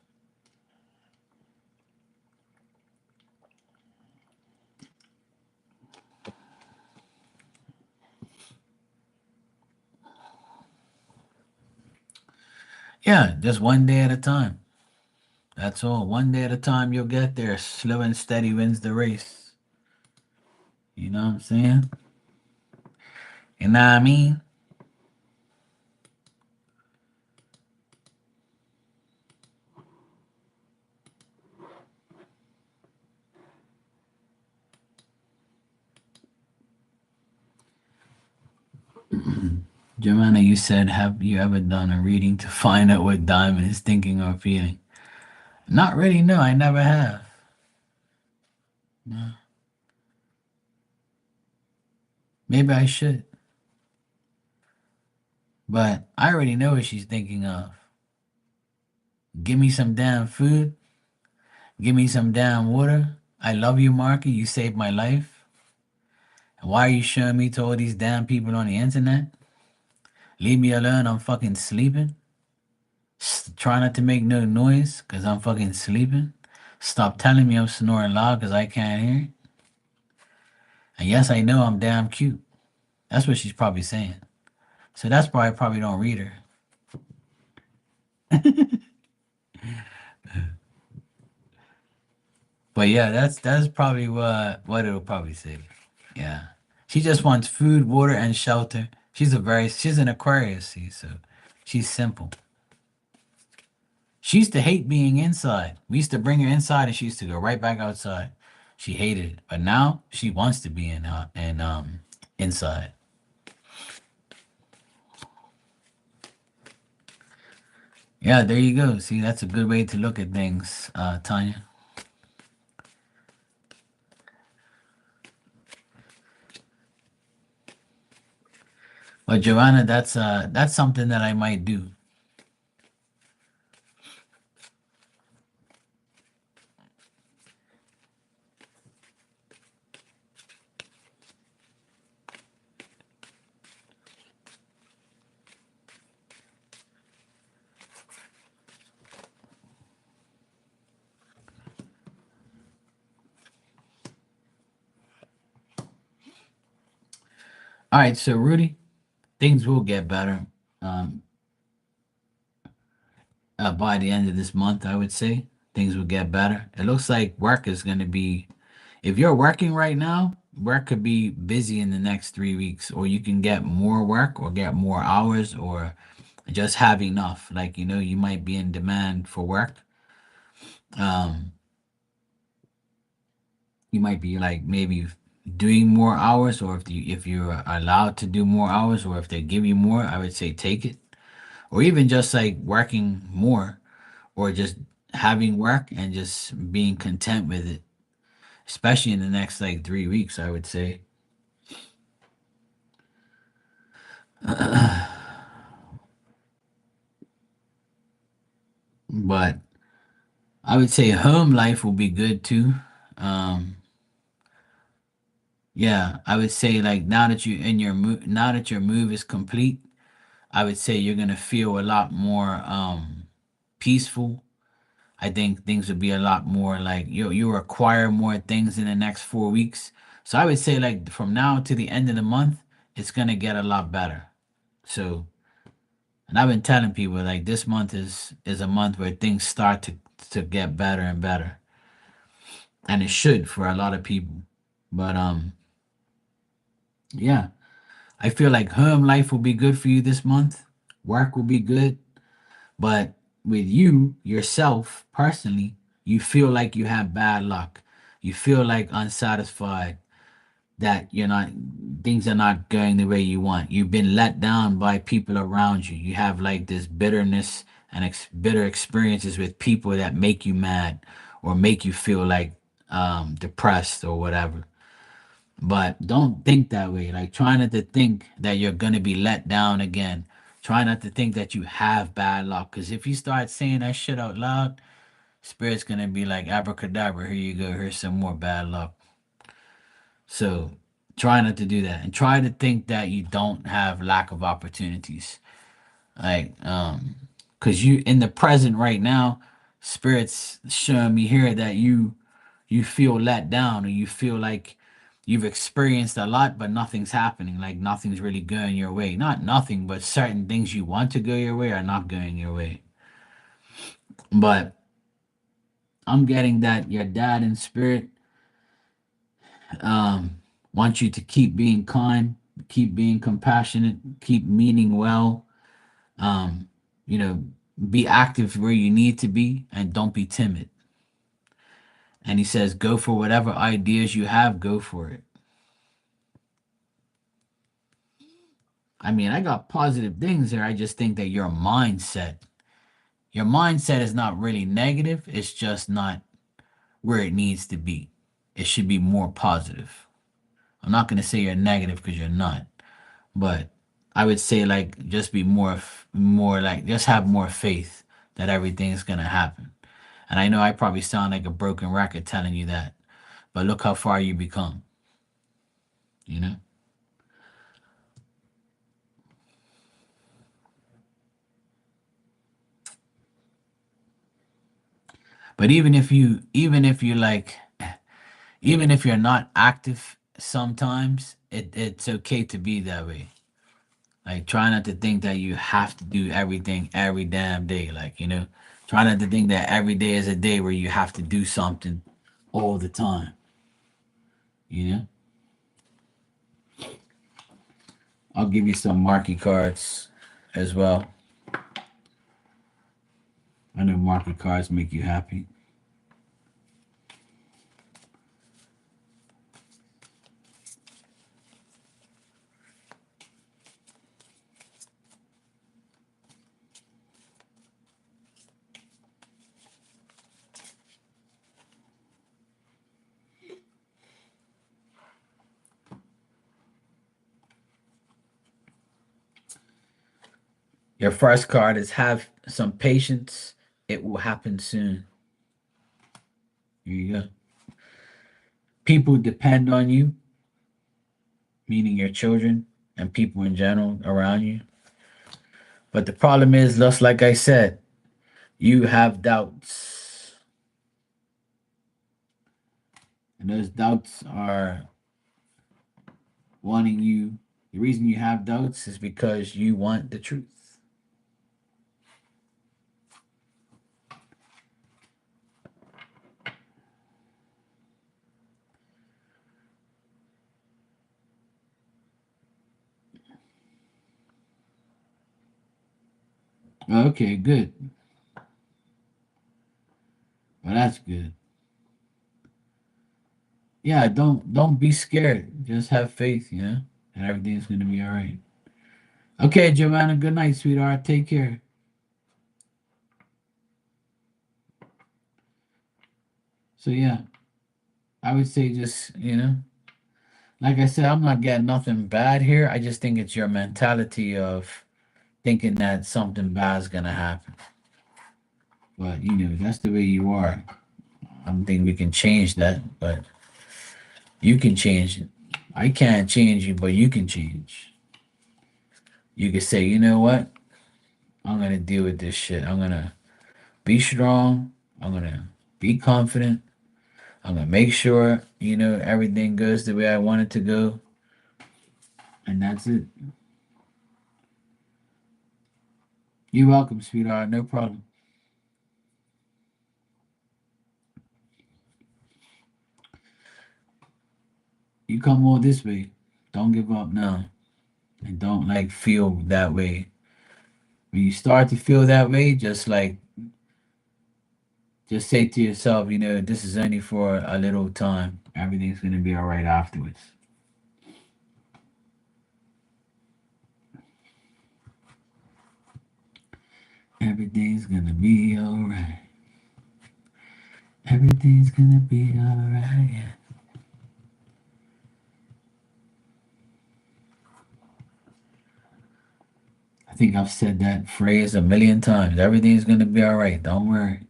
[SPEAKER 2] Yeah, just one day at a time. That's all. One day at a time, you'll get there. Slow and steady wins the race. You know what I'm saying? You know what I mean? Joanna, you said, have you ever done a reading to find out what Diamond is thinking or feeling? Not really, no, I never have. No. Maybe I should. But I already know what she's thinking of. Give me some damn food. Give me some damn water. I love you, Marky. You saved my life. And why are you showing me to all these damn people on the internet? Leave me alone. I'm fucking sleeping. Try not to make no noise because I'm fucking sleeping. Stop telling me I'm snoring loud because I can't hear it. And yes, I know I'm damn cute. That's what she's probably saying. So that's why I probably don't read her. But yeah, that's probably what it'll probably say. Yeah. She just wants food, water, and shelter. She's an Aquarius, see, so she's simple. She used to hate being inside. We used to bring her inside and she used to go right back outside. She hated it. But now she wants to be in and inside. Yeah, there you go. See, that's a good way to look at things, Tanya. But Joanna, that's something that I might do. All right, so Rudy, things will get better um, by the end of this month. I would say things will get better. It looks like work is going to be. If you're working right now, work could be busy in the next 3 weeks, or you can get more work, or get more hours, or just have enough. Like you might be in demand for work. Um, you might be like maybe doing more hours, or if you're allowed to do more hours, or if they give you more, I would say take it, or even just like working more, or just having work and just being content with it, especially in the next like 3 weeks, I would say. But I would say home life will be good too. Um, yeah, I would say like now that your move is complete, I would say you're gonna feel a lot more peaceful. I think things will be a lot more like you acquire more things in the next 4 weeks. So I would say like from now to the end of the month, it's gonna get a lot better. So, and I've been telling people like this month is a month where things start to get better and better, and it should for a lot of people. But yeah, I feel like home life will be good for you this month. Work will be good, but with you yourself personally, you feel like you have bad luck. You feel like unsatisfied, that you're not things are not going the way you want. You've been let down by people around you. You have like this bitterness and bitter experiences with people that make you mad or make you feel like depressed or whatever. But don't think that way. Like try not to think that you're gonna be let down again. Try not to think that you have bad luck, because if you start saying that shit out loud, Spirit's gonna be like, abracadabra, here you go, here's some more bad luck. So try not to do that, and try to think that you don't have lack of opportunities. Like, because you in the present right now, Spirit's showing me here that you feel let down, or you feel like you've experienced a lot but nothing's happening, like nothing's really going your way. Not nothing, but certain things you want to go your way are not going your way. But I'm getting that your dad in spirit um wants you to keep being kind, keep being compassionate, keep meaning well, um you know, be active where you need to be, and don't be timid. And he says go for whatever ideas you have, go for it. I mean, I got positive things there. I just think that your mindset is not really negative. It's just not where it needs to be. It should be more positive. I'm not going to say you're negative, because you're not, but I would say like just be more like, just have more faith that everything's going to happen. And I know I probably sound like a broken record telling you that, but look how far you become, you know? But even if you like, even if you're not active sometimes, it's okay to be that way. Like, try not to think that you have to do everything every damn day. Like, try not to think that every day is a day where you have to do something all the time. You know, I'll give you some marquee cards as well. I know marquee cards make you happy. Your first card is have some patience. It will happen soon. Here you go. People depend on you, meaning your children and people in general around you. But the problem is, just like I said, you have doubts. And those doubts are wanting you. The reason you have doubts is because you want the truth. Okay, good. Well, that's good. Yeah, don't be scared. Just have faith, and everything's gonna be all right. Okay, Joanna. Good night, sweetheart. Take care. So yeah, I would say just like I said, I'm not getting nothing bad here. I just think it's your mentality of thinking that something bad's gonna happen. But that's the way you are. I don't think we can change that, but you can change it. I can't change you, but you can change. You can say, you know what? I'm gonna deal with this shit. I'm gonna be strong. I'm gonna be confident. I'm gonna make sure, everything goes the way I want it to go. And that's it. You're welcome, sweetheart. No problem. You come all this way. Don't give up now. And don't like feel that way. When you start to feel that way, just say to yourself, this is only for a little time. Everything's gonna be all right afterwards. Everything's gonna be all right. Everything's gonna be all right. think I've said that phrase a million times. Everything's gonna be all right. Don't worry.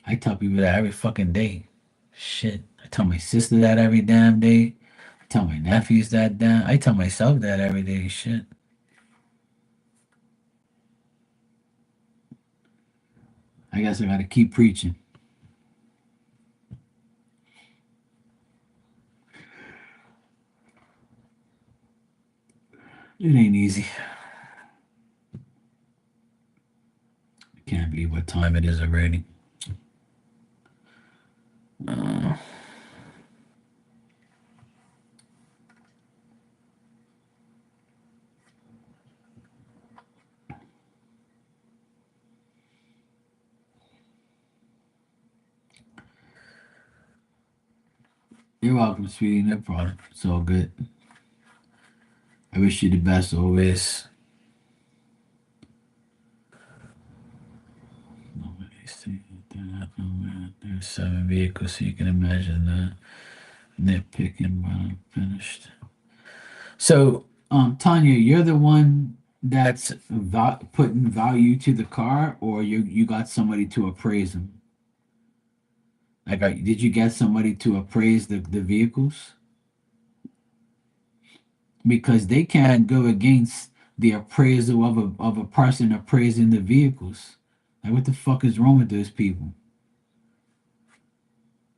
[SPEAKER 2] I tell people that every fucking day. Shit. I tell my sister that every damn day. I tell my nephews that damn. I tell myself that every day. Shit. I guess I gotta keep preaching. It ain't easy. I can't believe what time it is already. Uh, you're welcome, sweetie. No problem. It's all good. I wish you the best always. There's 7 vehicles, so you can imagine nitpicking when I'm finished. So, Tanya, you're the one that's putting value to the car, or you got somebody to appraise them? Like, did you get somebody to appraise the vehicles? Because they can't go against the appraisal of a person appraising the vehicles. Like, what the fuck is wrong with those people?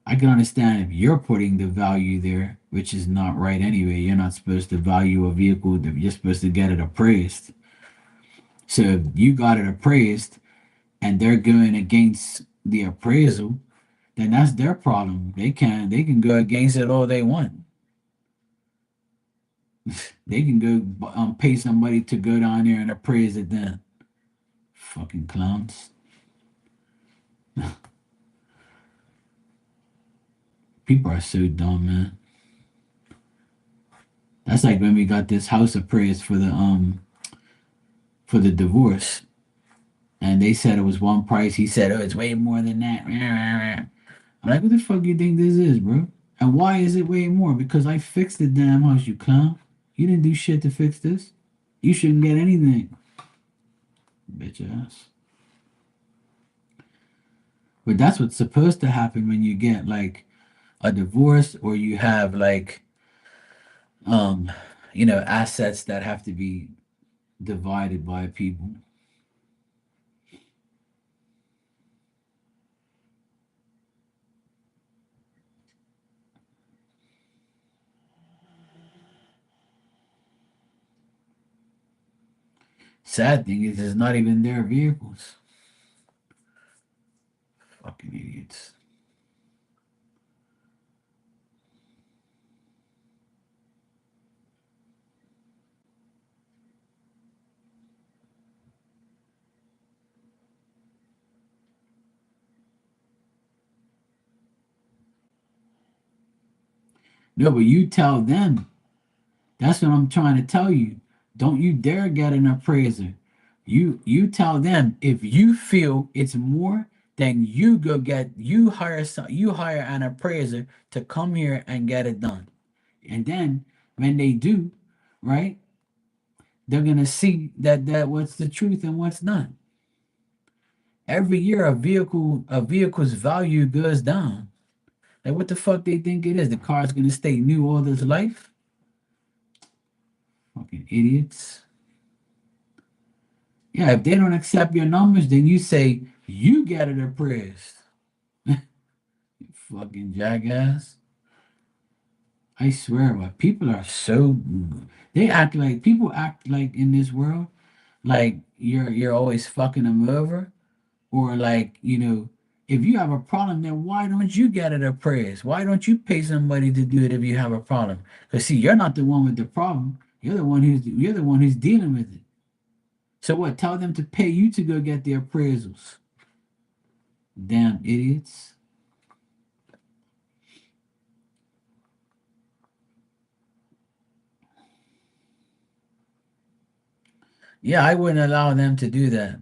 [SPEAKER 2] I can understand if you're putting the value there, which is not right anyway. You're not supposed to value a vehicle, you're supposed to get it appraised. So if you got it appraised and they're going against the appraisal, then that's their problem. They can go against it all they want. They can go pay somebody to go down there and appraise it then. Fucking clowns. People are so dumb, man. That's like when we got this house appraised for the divorce. And they said it was one price. He said, "Oh, it's way more than that." I'm like, "What the fuck you think this is, bro? And why is it way more? Because I fixed the damn house, you clown. You didn't do shit to fix this. You shouldn't get anything, bitch ass." But that's what's supposed to happen when you get like a divorce or you have like um assets that have to be divided by people. Sad thing is, it's not even their vehicles. Fucking idiots. No, but you tell them. That's what I'm trying to tell you. Don't you dare get an appraiser. You tell them if you feel it's more, then you hire an appraiser to come here and get it done. And then when they do, right, they're gonna see that what's the truth and what's not. Every year a vehicle's value goes down. Like what the fuck they think it is? The car's gonna stay new all this life? Fucking idiots. Yeah, if they don't accept your numbers, then you say you get it appraised. Fucking jackass. I swear, but people are so people act like in this world, like you're always fucking them over, or like, if you have a problem, then why don't you get it appraised? Why don't you pay somebody to do it if you have a problem? Because see, you're not the one with the problem. You're the one who's dealing with it. So what? Tell them to pay you to go get the appraisals. Damn idiots. Yeah, I wouldn't allow them to do that.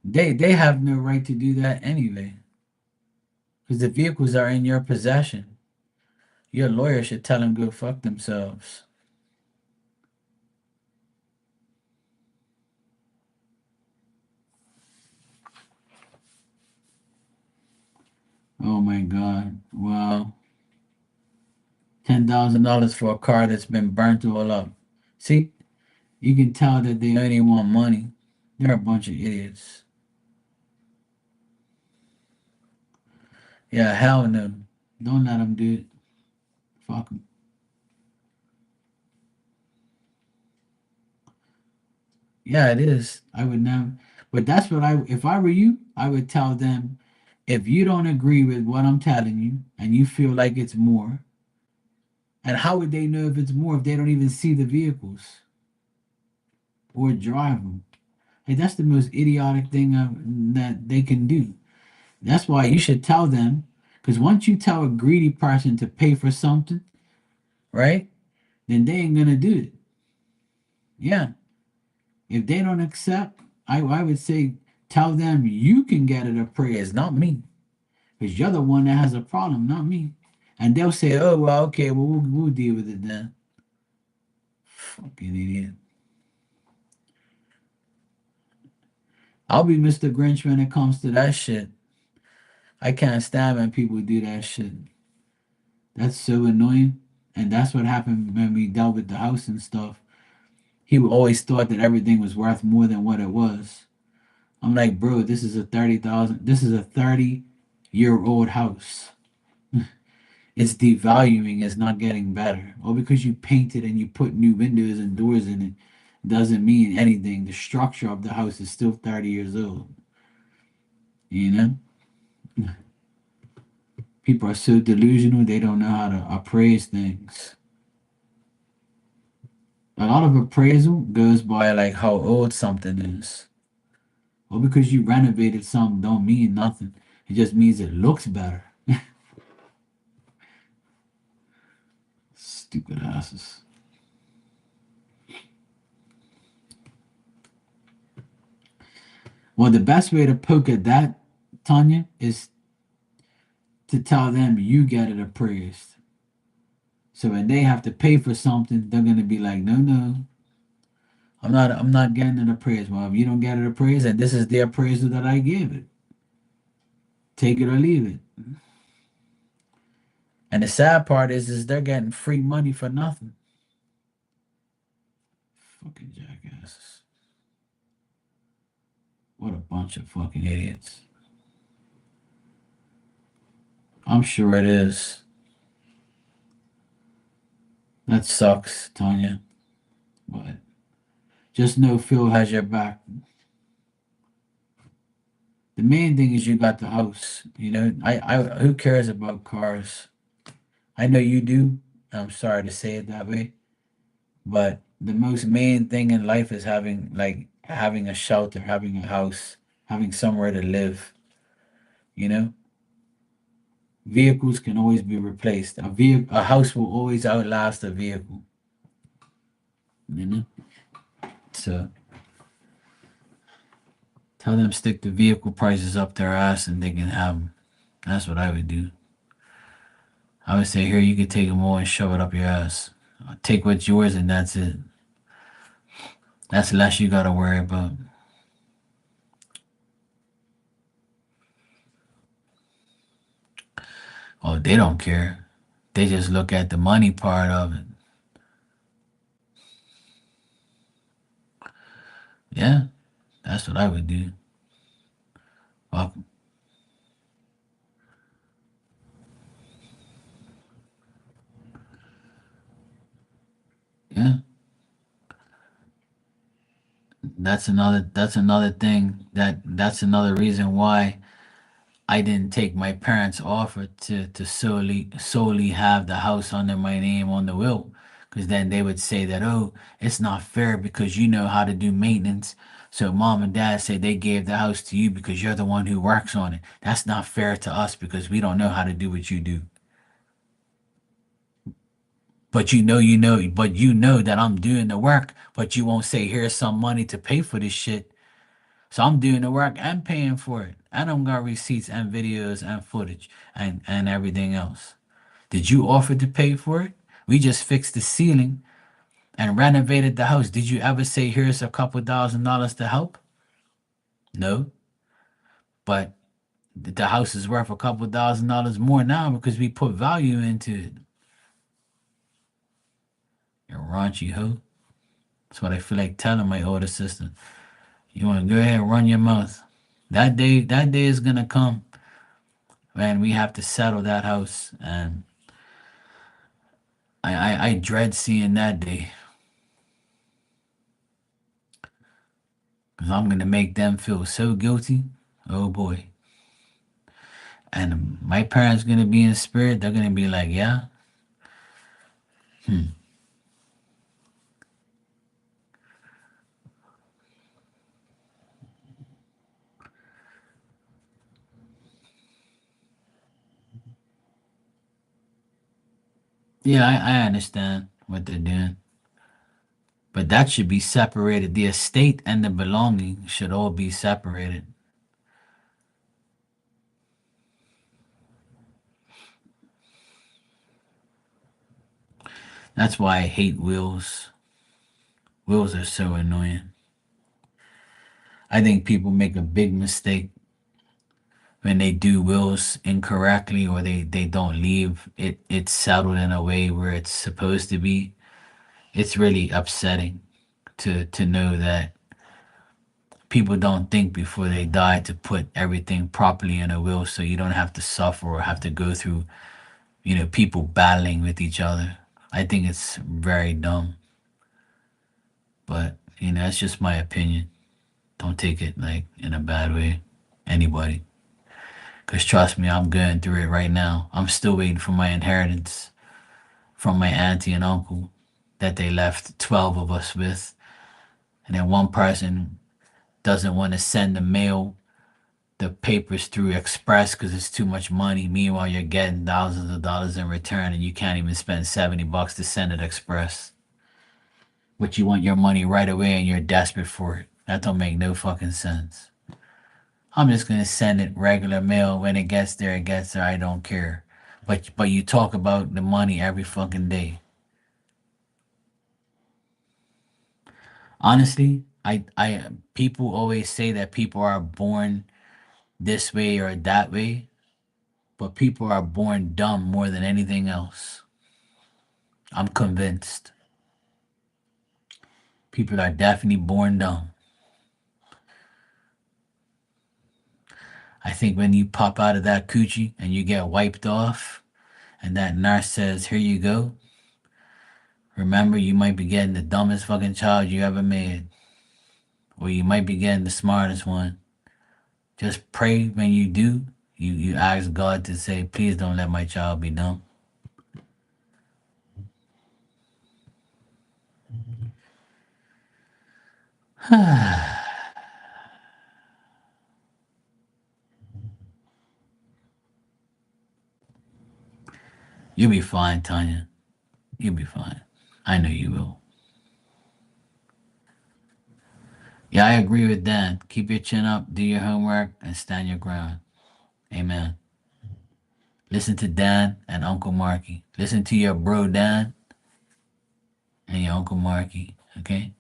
[SPEAKER 2] They have no right to do that anyway, because the vehicles are in your possession. Your lawyer should tell them go fuck themselves. my God. Wow. $10,000 for a car that's been burnt all up. See, you can tell that they only want money. They're a bunch of idiots. Yeah, hell no. Don't let them do it. Fuck them. Yeah, it is. I would never. But that's what if I were you, I would tell them, if you don't agree with what I'm telling you and you feel like it's more, and how would they know if it's more if they don't even see the vehicles or drive them? Hey, that's the most idiotic thing that they can do. That's why you should tell them, because once you tell a greedy person to pay for something, right, then they ain't gonna do it. Yeah. If they don't accept, I would say tell them you can get it appraised, not me. Because you're the one that has a problem, not me. And they'll say, oh, well, okay, well, we'll deal with it then. Fucking idiot. I'll be Mr. Grinch when it comes to that shit. I can't stand when people do that shit. That's so annoying. And that's what happened when we dealt with the house and stuff. He always thought that everything was worth more than what it was. I'm like, bro, this is a 30-year-old house. It's devaluing, it's not getting better. Or because you painted and you put new windows and doors in it doesn't mean anything. The structure of the house is still 30 years old. You know? People are so delusional they don't know how to appraise things. A lot of appraisal goes by like how old something is. Or because you renovated something don't mean nothing. It just means it looks better. Stupid asses. Well, the best way to poke at that, Tanya, is to tell them you get it appraised. So when they have to pay for something, they're gonna be like, no, no, I'm not getting it appraised. Well, if you don't get it appraised, and this is the appraisal that I gave it. Take it or leave it. And the sad part is they're getting free money for nothing. Fucking jackasses. What a bunch of fucking idiots. I'm sure it is. That sucks, Tanya. But just know Phil has your back. The main thing is you got the house. You know, I who cares about cars? I know you do. I'm sorry to say it that way, but the most main thing in life is having a shelter, having a house, having somewhere to live. You know, vehicles can always be replaced. A house will always outlast a vehicle. You know, so tell them stick the vehicle prices up their ass and they can have them. That's what I would do. I would say, here, you can take them all and shove it up your ass. Take what's yours and that's it. That's less you gotta worry about. Oh, they don't care. They just look at the money part of it. Yeah, that's what I would do. Fuck 'em. Yeah, that's another thing that's another reason why I didn't take my parents' offer to solely have the house under my name on the will, because then they would say that, oh, it's not fair because you know how to do maintenance. So mom and dad say they gave the house to you because you're the one who works on it. That's not fair to us because we don't know how to do what you do. But you know that I'm doing the work, but you won't say here's some money to pay for this shit. So I'm doing the work and paying for it. And I'm got receipts and videos and footage and everything else. Did you offer to pay for it? We just fixed the ceiling and renovated the house. Did you ever say here's a couple $1,000 to help? No. But the house is worth a couple $1,000 more now because we put value into it. You raunchy hoe. That's what I feel like telling my older sister. You want to go ahead and run your mouth. That day is gonna come, man. We have to settle that house, and I dread seeing that day because I'm gonna make them feel so guilty. Oh boy. And my parents gonna be in spirit. They're gonna be like, yeah, hmm. Yeah, I understand what they're doing, but that should be separated. The estate and the belonging should all be separated. That's why I hate wills. Wills are so annoying. I think people make a big mistake when they do wills incorrectly or they don't leave it settled in a way where it's supposed to be. It's really upsetting to know that people don't think before they die to put everything properly in a will so you don't have to suffer or have to go through, people battling with each other. I think it's very dumb, but that's just my opinion. Don't take it like in a bad way, anybody. Because trust me, I'm going through it right now. I'm still waiting for my inheritance from my auntie and uncle that they left 12 of us with. And then one person doesn't want to send the papers through express because it's too much money. Meanwhile, you're getting thousands of dollars in return and you can't even spend $70 to send it express. But you want your money right away and you're desperate for it. That don't make no fucking sense. I'm just gonna send it regular mail. When it gets there, it gets there. I don't care. But you talk about the money every fucking day. Honestly, I people always say that people are born this way or that way, but people are born dumb more than anything else. I'm convinced. People are definitely born dumb. I think when you pop out of that coochie and you get wiped off, and that nurse says, "Here you go," remember you might be getting the dumbest fucking child you ever made, or you might be getting the smartest one. Just pray when you do. You ask God to say, "Please don't let my child be dumb." You'll be fine, Tanya. You'll be fine. I know you will. Yeah, I agree with Dan. Keep your chin up, do your homework, and stand your ground. Amen. Listen to Dan and Uncle Marky. Listen to your bro Dan and your Uncle Marky. Okay?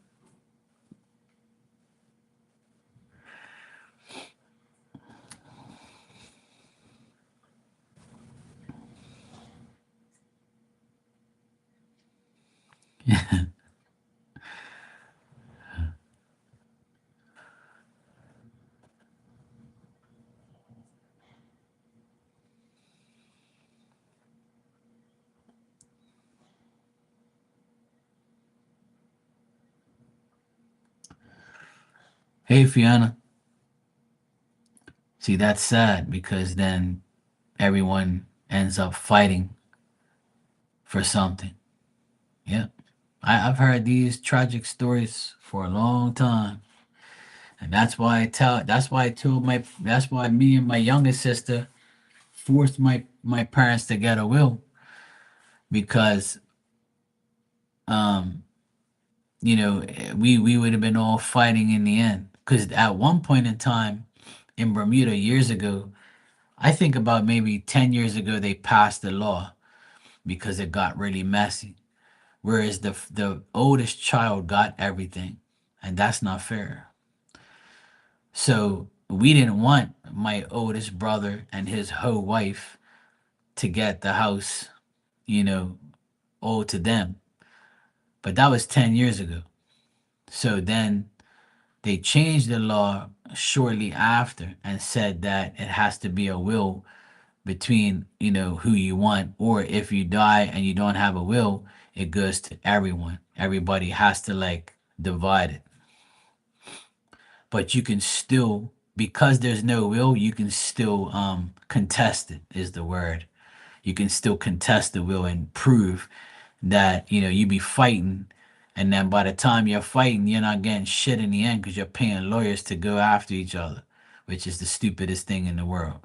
[SPEAKER 2] Hey, Fiona. See, that's sad because then everyone ends up fighting for something. Yeah. I've heard these tragic stories for a long time. And that's why me and my youngest sister forced my parents to get a will because um we would have been all fighting in the end. Because at one point in time in Bermuda years ago, I think about maybe 10 years ago, they passed a law because it got really messy. Whereas the oldest child got everything, and that's not fair. So we didn't want my oldest brother and his whole wife to get the house, you know, owed to them. But that was 10 years ago. So then they changed the law shortly after and said that it has to be a will between, who you want, or if you die and you don't have a will, it goes to everyone. Everybody has to like divide it. But you can still, because there's no will, you can still contest it, is the word. You can still contest the will and prove that you be fighting, and then by the time you're fighting, you're not getting shit in the end because you're paying lawyers to go after each other, which is the stupidest thing in the world.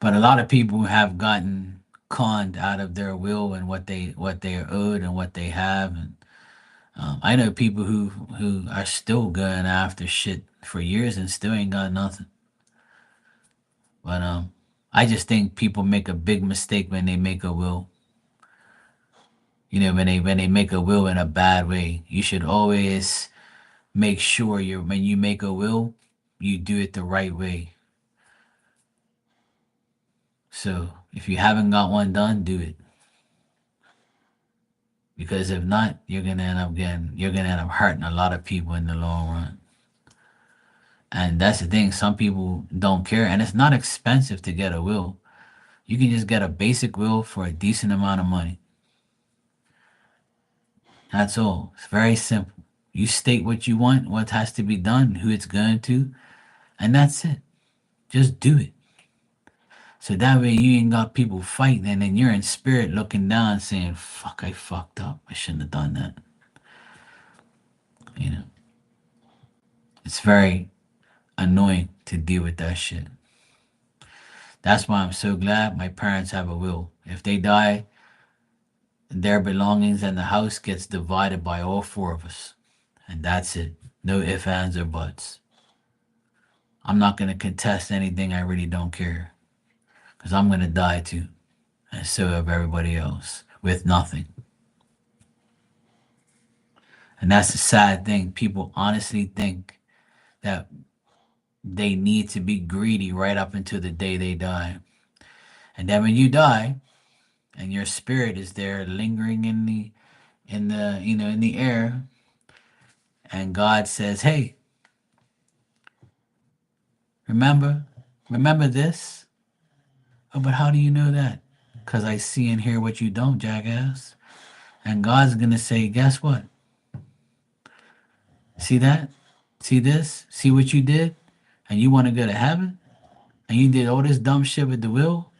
[SPEAKER 2] But a lot of people have gotten conned out of their will and what they are owed and what they have. And I know people who are still going after shit for years and still ain't got nothing. But I just think people make a big mistake when they make a will. When they make a will in a bad way, you should always make sure when you make a will, you do it the right way. So if you haven't got one done, do it. Because if not, you're gonna end up hurting a lot of people in the long run. And that's the thing, some people don't care, and it's not expensive to get a will. You can just get a basic will for a decent amount of money. That's all. It's very simple. You state what you want, what has to be done, who it's going to, and that's it. Just do it. So that way you ain't got people fighting, and then you're in spirit looking down saying, fuck, I fucked up. I shouldn't have done that. You know, it's very annoying to deal with that shit. That's why I'm so glad my parents have a will. If they die, their belongings and the house gets divided by all four of us. And that's it. No ifs, ands, or buts. I'm not going to contest anything. I really don't care. Because I'm going to die too. And so of everybody else. With nothing. And that's the sad thing. People honestly think that they need to be greedy right up until the day they die. And then when you die, and your spirit is there lingering in the air, and God says, hey, remember this. Oh, but how do you know that? Because I see and hear what you don't, jackass. And God's gonna say, guess what? See that? See this? See what you did? And you want to go to heaven? And you did all this dumb shit with the will?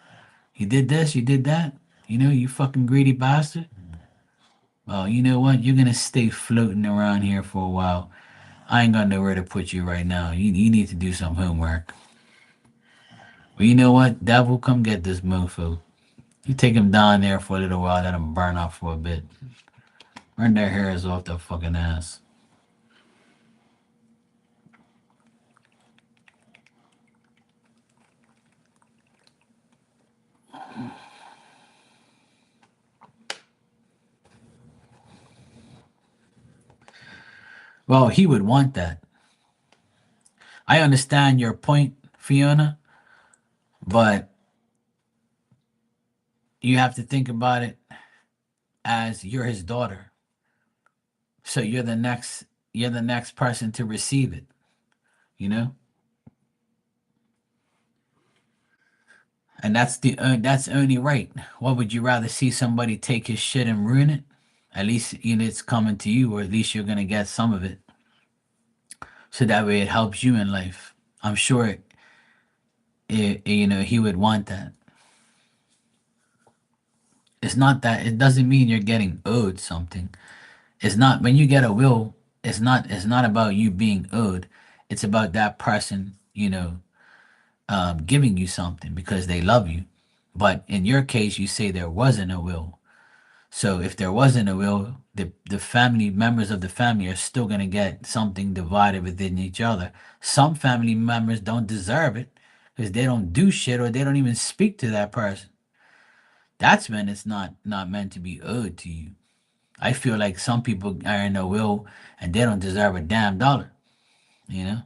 [SPEAKER 2] You did this, you did that? You fucking greedy bastard. Well, you know what? You're gonna stay floating around here for a while. I ain't got nowhere to put you right now. You need to do some homework. Well, you know what? Devil, come get this mofo. You take him down there for a little while, let him burn off for a bit. Burn their hairs off their fucking ass. Well, he would want that. I understand your point, Fiona, but you have to think about it as you're his daughter. So you're the next person to receive it, you know? And that's only right. What would you rather see somebody take his shit and ruin it? At least it's coming to you, or at least you're gonna get some of it. So that way it helps you in life. I'm sure he would want that. It's not that it doesn't mean you're getting owed something. It's not when you get a will, it's not about you being owed. It's about that person, giving you something because they love you. But in your case, you say there wasn't a will. So if there wasn't a will, the family members of the family are still gonna get something divided within each other. Some family members don't deserve it because they don't do shit or they don't even speak to that person. That's when it's not meant to be owed to you. I feel like some people are in a will and they don't deserve a damn dollar, you know?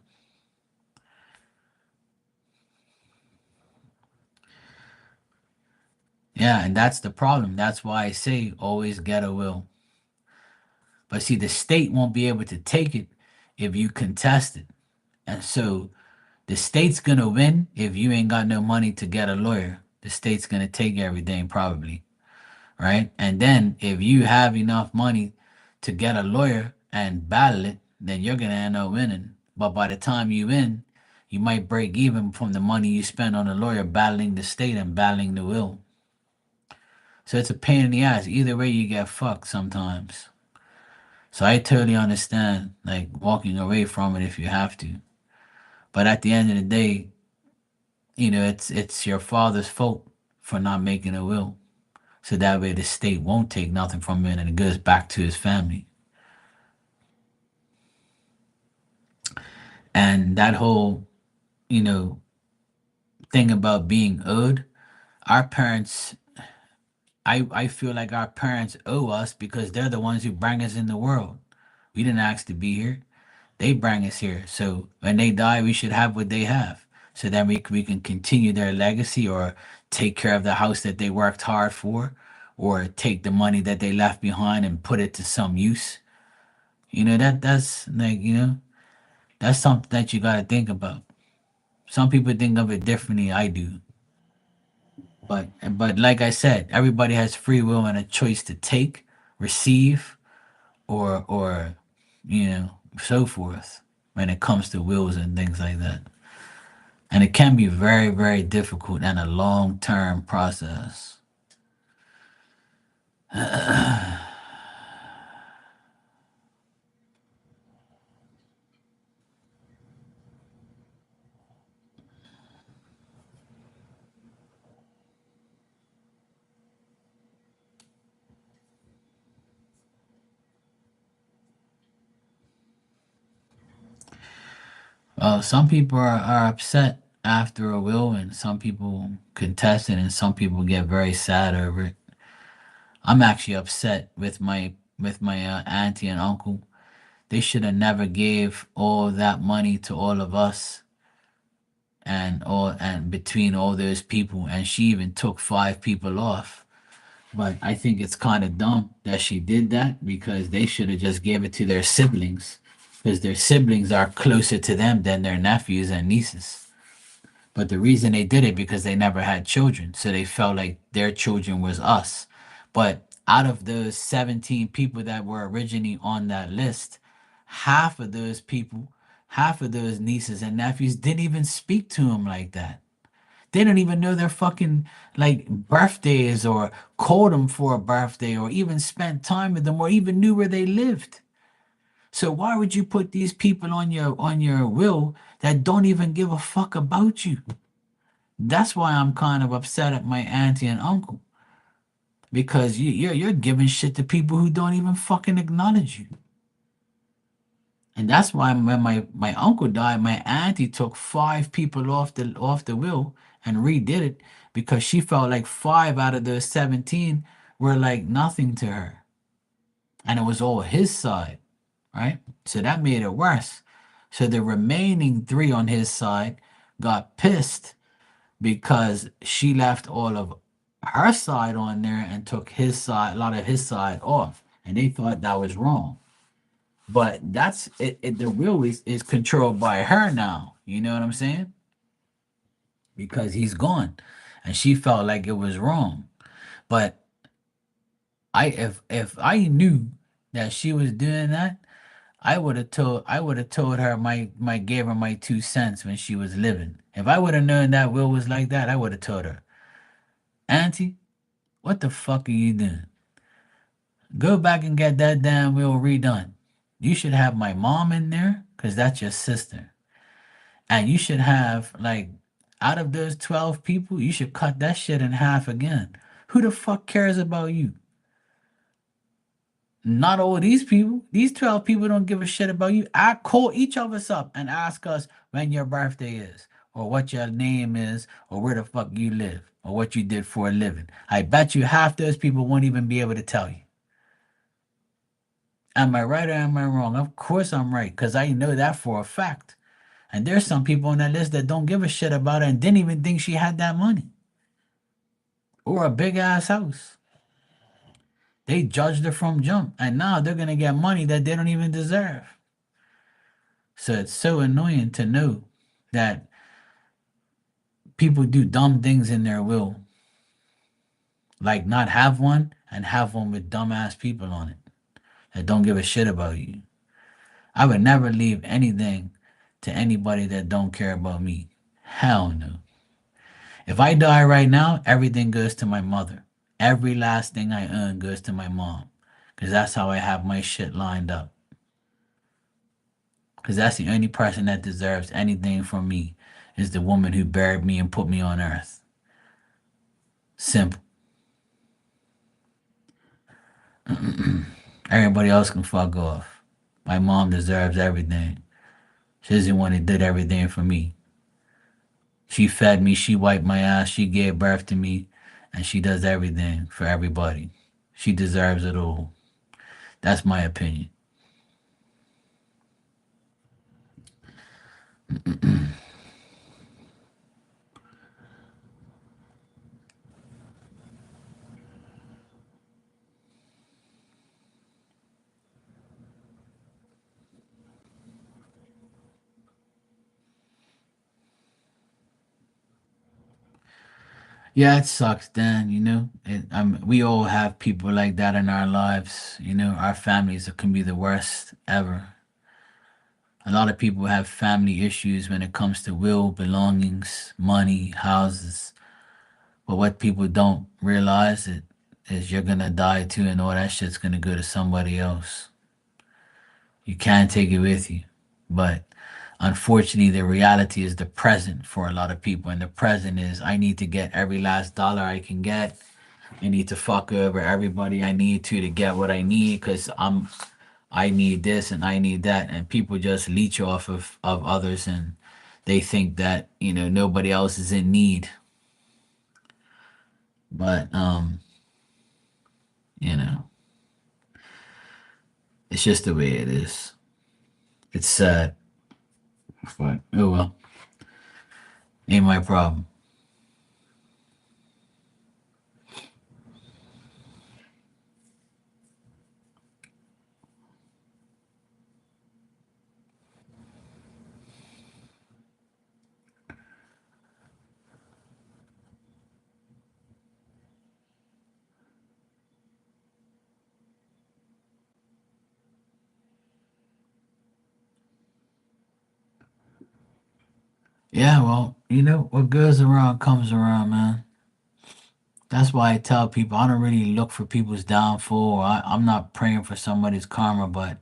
[SPEAKER 2] Yeah, and that's the problem. That's why I say always get a will. But see, the state won't be able to take it if you contest it. And so the state's gonna win if you ain't got no money to get a lawyer. The state's gonna take everything probably, right? And then if you have enough money to get a lawyer and battle it, then you're gonna end up winning. But by the time you win, you might break even from the money you spend on a lawyer battling the state and battling the will. So it's a pain in the ass. Either way, you get fucked sometimes. So I totally understand, like walking away from it if you have to. But at the end of the day, it's your father's fault for not making a will. So that way the state won't take nothing from it and it goes back to his family. And that whole, you know, thing about being owed, our parents, I feel like our parents owe us because they're the ones who bring us in the world. We didn't ask to be here. They bring us here. So when they die, we should have what they have. So then we can continue their legacy or take care of the house that they worked hard for or take the money that they left behind and put it to some use. That's like, that's something that you got to think about. Some people think of it differently. I do. But like I said, everybody has free will and a choice to take, receive, or so forth when it comes to wills and things like that. And it can be very, very difficult and a long term process. Some people are upset after a will, and some people contest it, and some people get very sad over it. I'm actually upset with my auntie and uncle. They should have never gave all that money to all of us and between all those people, and she even took 5 people off. But I think it's kind of dumb that she did that because they should have just gave it to their siblings because their siblings are closer to them than their nephews and nieces. But the reason they did it because they never had children, so they felt like their children was us. But out of those 17 people that were originally on that list, half of those people, half of those nieces and nephews didn't even speak to him like that. They don't even know their fucking like birthdays or called them for a birthday or even spent time with them or even knew where they lived. So why would you put these people on your will that don't even give a fuck about you? That's why I'm kind of upset at my auntie and uncle because you're giving shit to people who don't even fucking acknowledge you. And that's why when my uncle died, my auntie took 5 people off the will and redid it because she felt like 5 out of those 17 were like nothing to her. And it was all his side, right? So that made it worse. So the remaining 3 on his side got pissed because she left all of her side on there and took his side, a lot of his side off. And they thought that was wrong. But that's it, the will is controlled by her now. You know what I'm saying? Because he's gone. And she felt like it was wrong. But if I knew that she was doing that, I would have told her my gave her my 2 cents when she was living. If I would have known that will was like that, I would have told her, Auntie, what the fuck are you doing? Go back and get that damn will redone. You should have my mom in there because that's your sister. And you should have, like, out of those 12 people, you should cut that shit in half again. Who the fuck cares about you? Not all these people. These 12 people don't give a shit about you. I call each of us up and ask us when your birthday is, or what your name is, or where the fuck you live, or what you did for a living. I bet you half those people won't even be able to tell you. Am I right or am I wrong? Of course I'm right, because I know that for a fact. And there's some people on that list that don't give a shit about her and didn't even think she had that money. or a big ass house. They judged her from jump, and now they're gonna get money that they don't even deserve. So it's so annoying to know that people do dumb things in their will, like not have one and have one with dumbass people on it that don't give a shit about you. I would never leave anything to anybody that don't care about me. Hell no. If I die right now, everything goes to my mother. Every last thing I earn goes to my mom. Because that's how I have my shit lined up. Because that's the only person that deserves anything from me is the woman who buried me and put me on earth. Simple. Everybody else can fuck off. My mom deserves everything. She's the one that did everything for me. She fed me, she wiped my ass, she gave birth to me, and she does everything for everybody. She deserves it all. That's my opinion. Yeah, it sucks, Dan. We all have people like that in our lives. Our families can be the worst ever. A lot of people have family issues when it comes to will, belongings, money, houses. But what people don't realize is you're gonna die too, and all that shit's gonna go to somebody else. You can't take it with you. But unfortunately, the reality is the present for a lot of people. And the present is I need to get every last dollar I can get. I need to fuck over everybody I need to get what I need because I need this and I need that. And people just leech off of others and they think that, nobody else is in need. But you know, it's just the way it is. It's sad. But oh well. Ain't my problem. Yeah, well, what goes around comes around, man. That's why I tell people I don't really look for people's downfall. I'm not praying for somebody's karma, but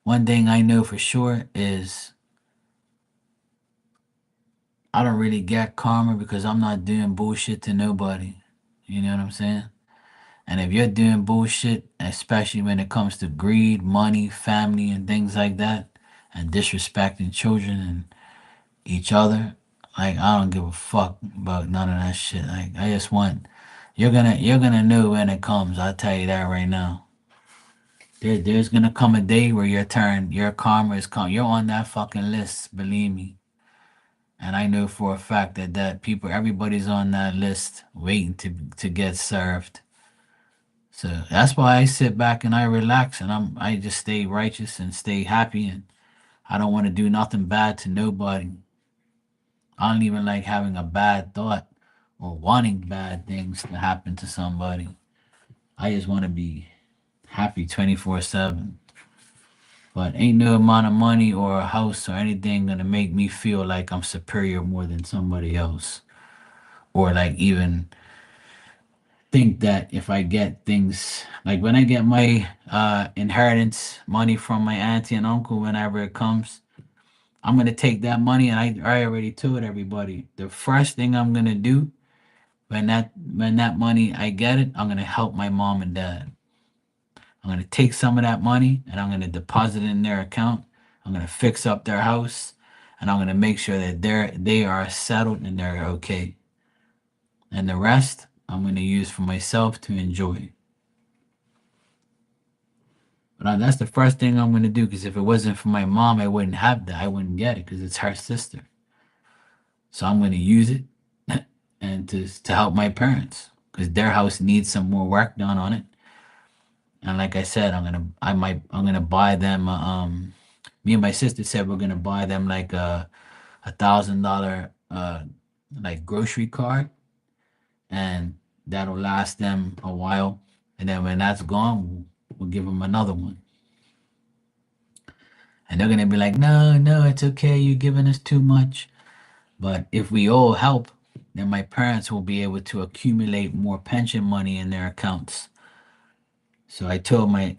[SPEAKER 2] one thing I know for sure is I don't really get karma because I'm not doing bullshit to nobody. You know what I'm saying? And if you're doing bullshit, especially when it comes to greed, money, family, and things like that, and disrespecting children and each other, like I don't give a fuck about none of that shit. Like I just want you're gonna know when it comes. I'll tell you that right now. There's gonna come a day where your karma is come. You're on that fucking list, believe me. And I know for a fact that everybody's on that list waiting to get served. So that's why I sit back and I relax and I just stay righteous and stay happy and I don't want to do nothing bad to nobody. I don't even like having a bad thought or wanting bad things to happen to somebody. I just want to be happy 24/7. But ain't no amount of money or a house or anything gonna make me feel like I'm superior more than somebody else. Or like even think that if I get things like when I get my inheritance money from my auntie and uncle whenever it comes, I'm gonna take that money and I already told everybody the first thing I'm gonna do when that money I get it, I'm gonna help my mom and dad. I'm gonna take some of that money and I'm gonna deposit it in their account. I'm gonna fix up their house and I'm gonna make sure that they are settled and they're okay. And the rest I'm gonna use for myself to enjoy. But that's the first thing I'm gonna do because if it wasn't for my mom, I wouldn't have that. I wouldn't get it because it's her sister. So I'm gonna use it and to help my parents because their house needs some more work done on it. And like I said, I'm gonna buy them. Me and my sister said we're gonna buy them like $1,000 like grocery card, and that'll last them a while. And then when that's gone, we'll give them another one. And they're gonna be like, no, no, it's okay. You're giving us too much. But if we all help, then my parents will be able to accumulate more pension money in their accounts. So I told my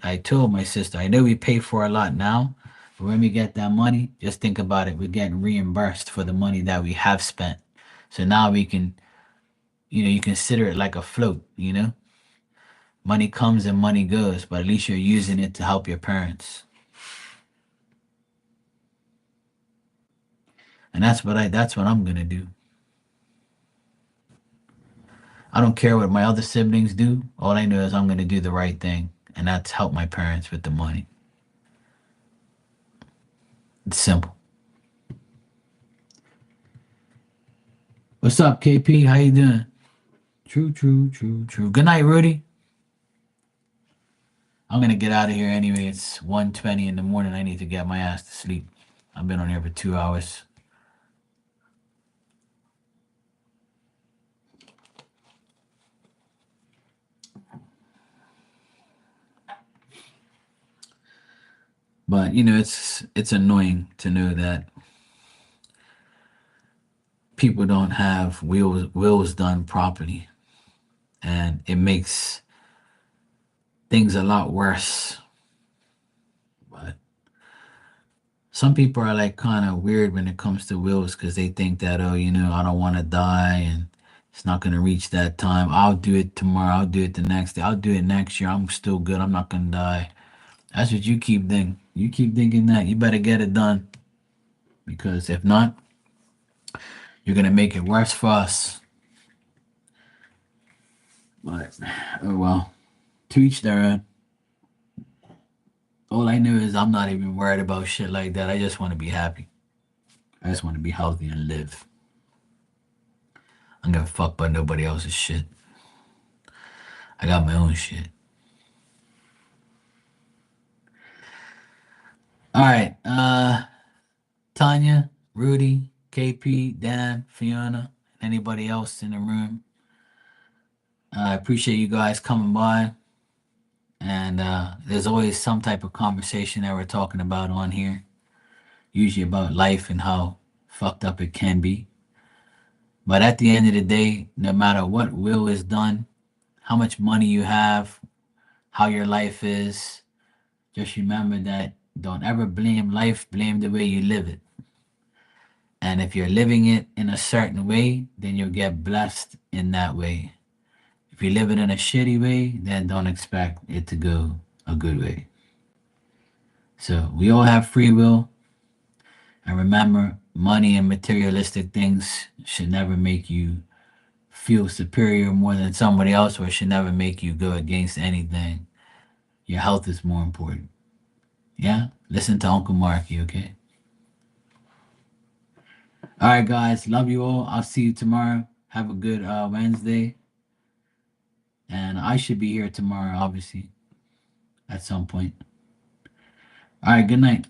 [SPEAKER 2] sister, I know we pay for a lot now, but when we get that money, just think about it. We're getting reimbursed for the money that we have spent. So now we can, you consider it like a float, Money comes and money goes, but at least you're using it to help your parents. And that's what I'm gonna do. I don't care what my other siblings do. All I know is I'm gonna do the right thing, and that's help my parents with the money. It's simple. What's up, KP? How you doing? True, true, true, true. Good night, Rudy. I'm gonna get out of here anyway. It's 1:20 in the morning. I need to get my ass to sleep. I've been on here for 2 hours. But it's annoying to know that people don't have wills done properly, and it makes things a lot worse. But some people are like kind of weird when it comes to wills because they think that, oh, I don't want to die and it's not going to reach that time. I'll do it tomorrow. I'll do it the next day. I'll do it next year. I'm still good. I'm not going to die. That's what you keep thinking. You keep thinking that. You better get it done because if not, you're going to make it worse for us. But, oh well, to each their own. All I know is I'm not even worried about shit like that. I just want to be happy. I just want to be healthy and live. I'm gonna fuck by nobody else's shit. I got my own shit. All right. Tanya, Rudy, KP, Dan, Fiona, anybody else in the room. I appreciate you guys coming by. And there's always some type of conversation that we're talking about on here. Usually about life and how fucked up it can be. But at the end of the day, no matter what will is done, how much money you have, how your life is, just remember that don't ever blame life, blame the way you live it. And if you're living it in a certain way, then you'll get blessed in that way. If you live it in a shitty way, then don't expect it to go a good way. So we all have free will. And remember, money and materialistic things should never make you feel superior more than somebody else, or it should never make you go against anything. Your health is more important. Yeah? Listen to Uncle Marky, okay? All right, guys. Love you all. I'll see you tomorrow. Have a good Wednesday. And I should be here tomorrow, obviously, at some point. All right, good night.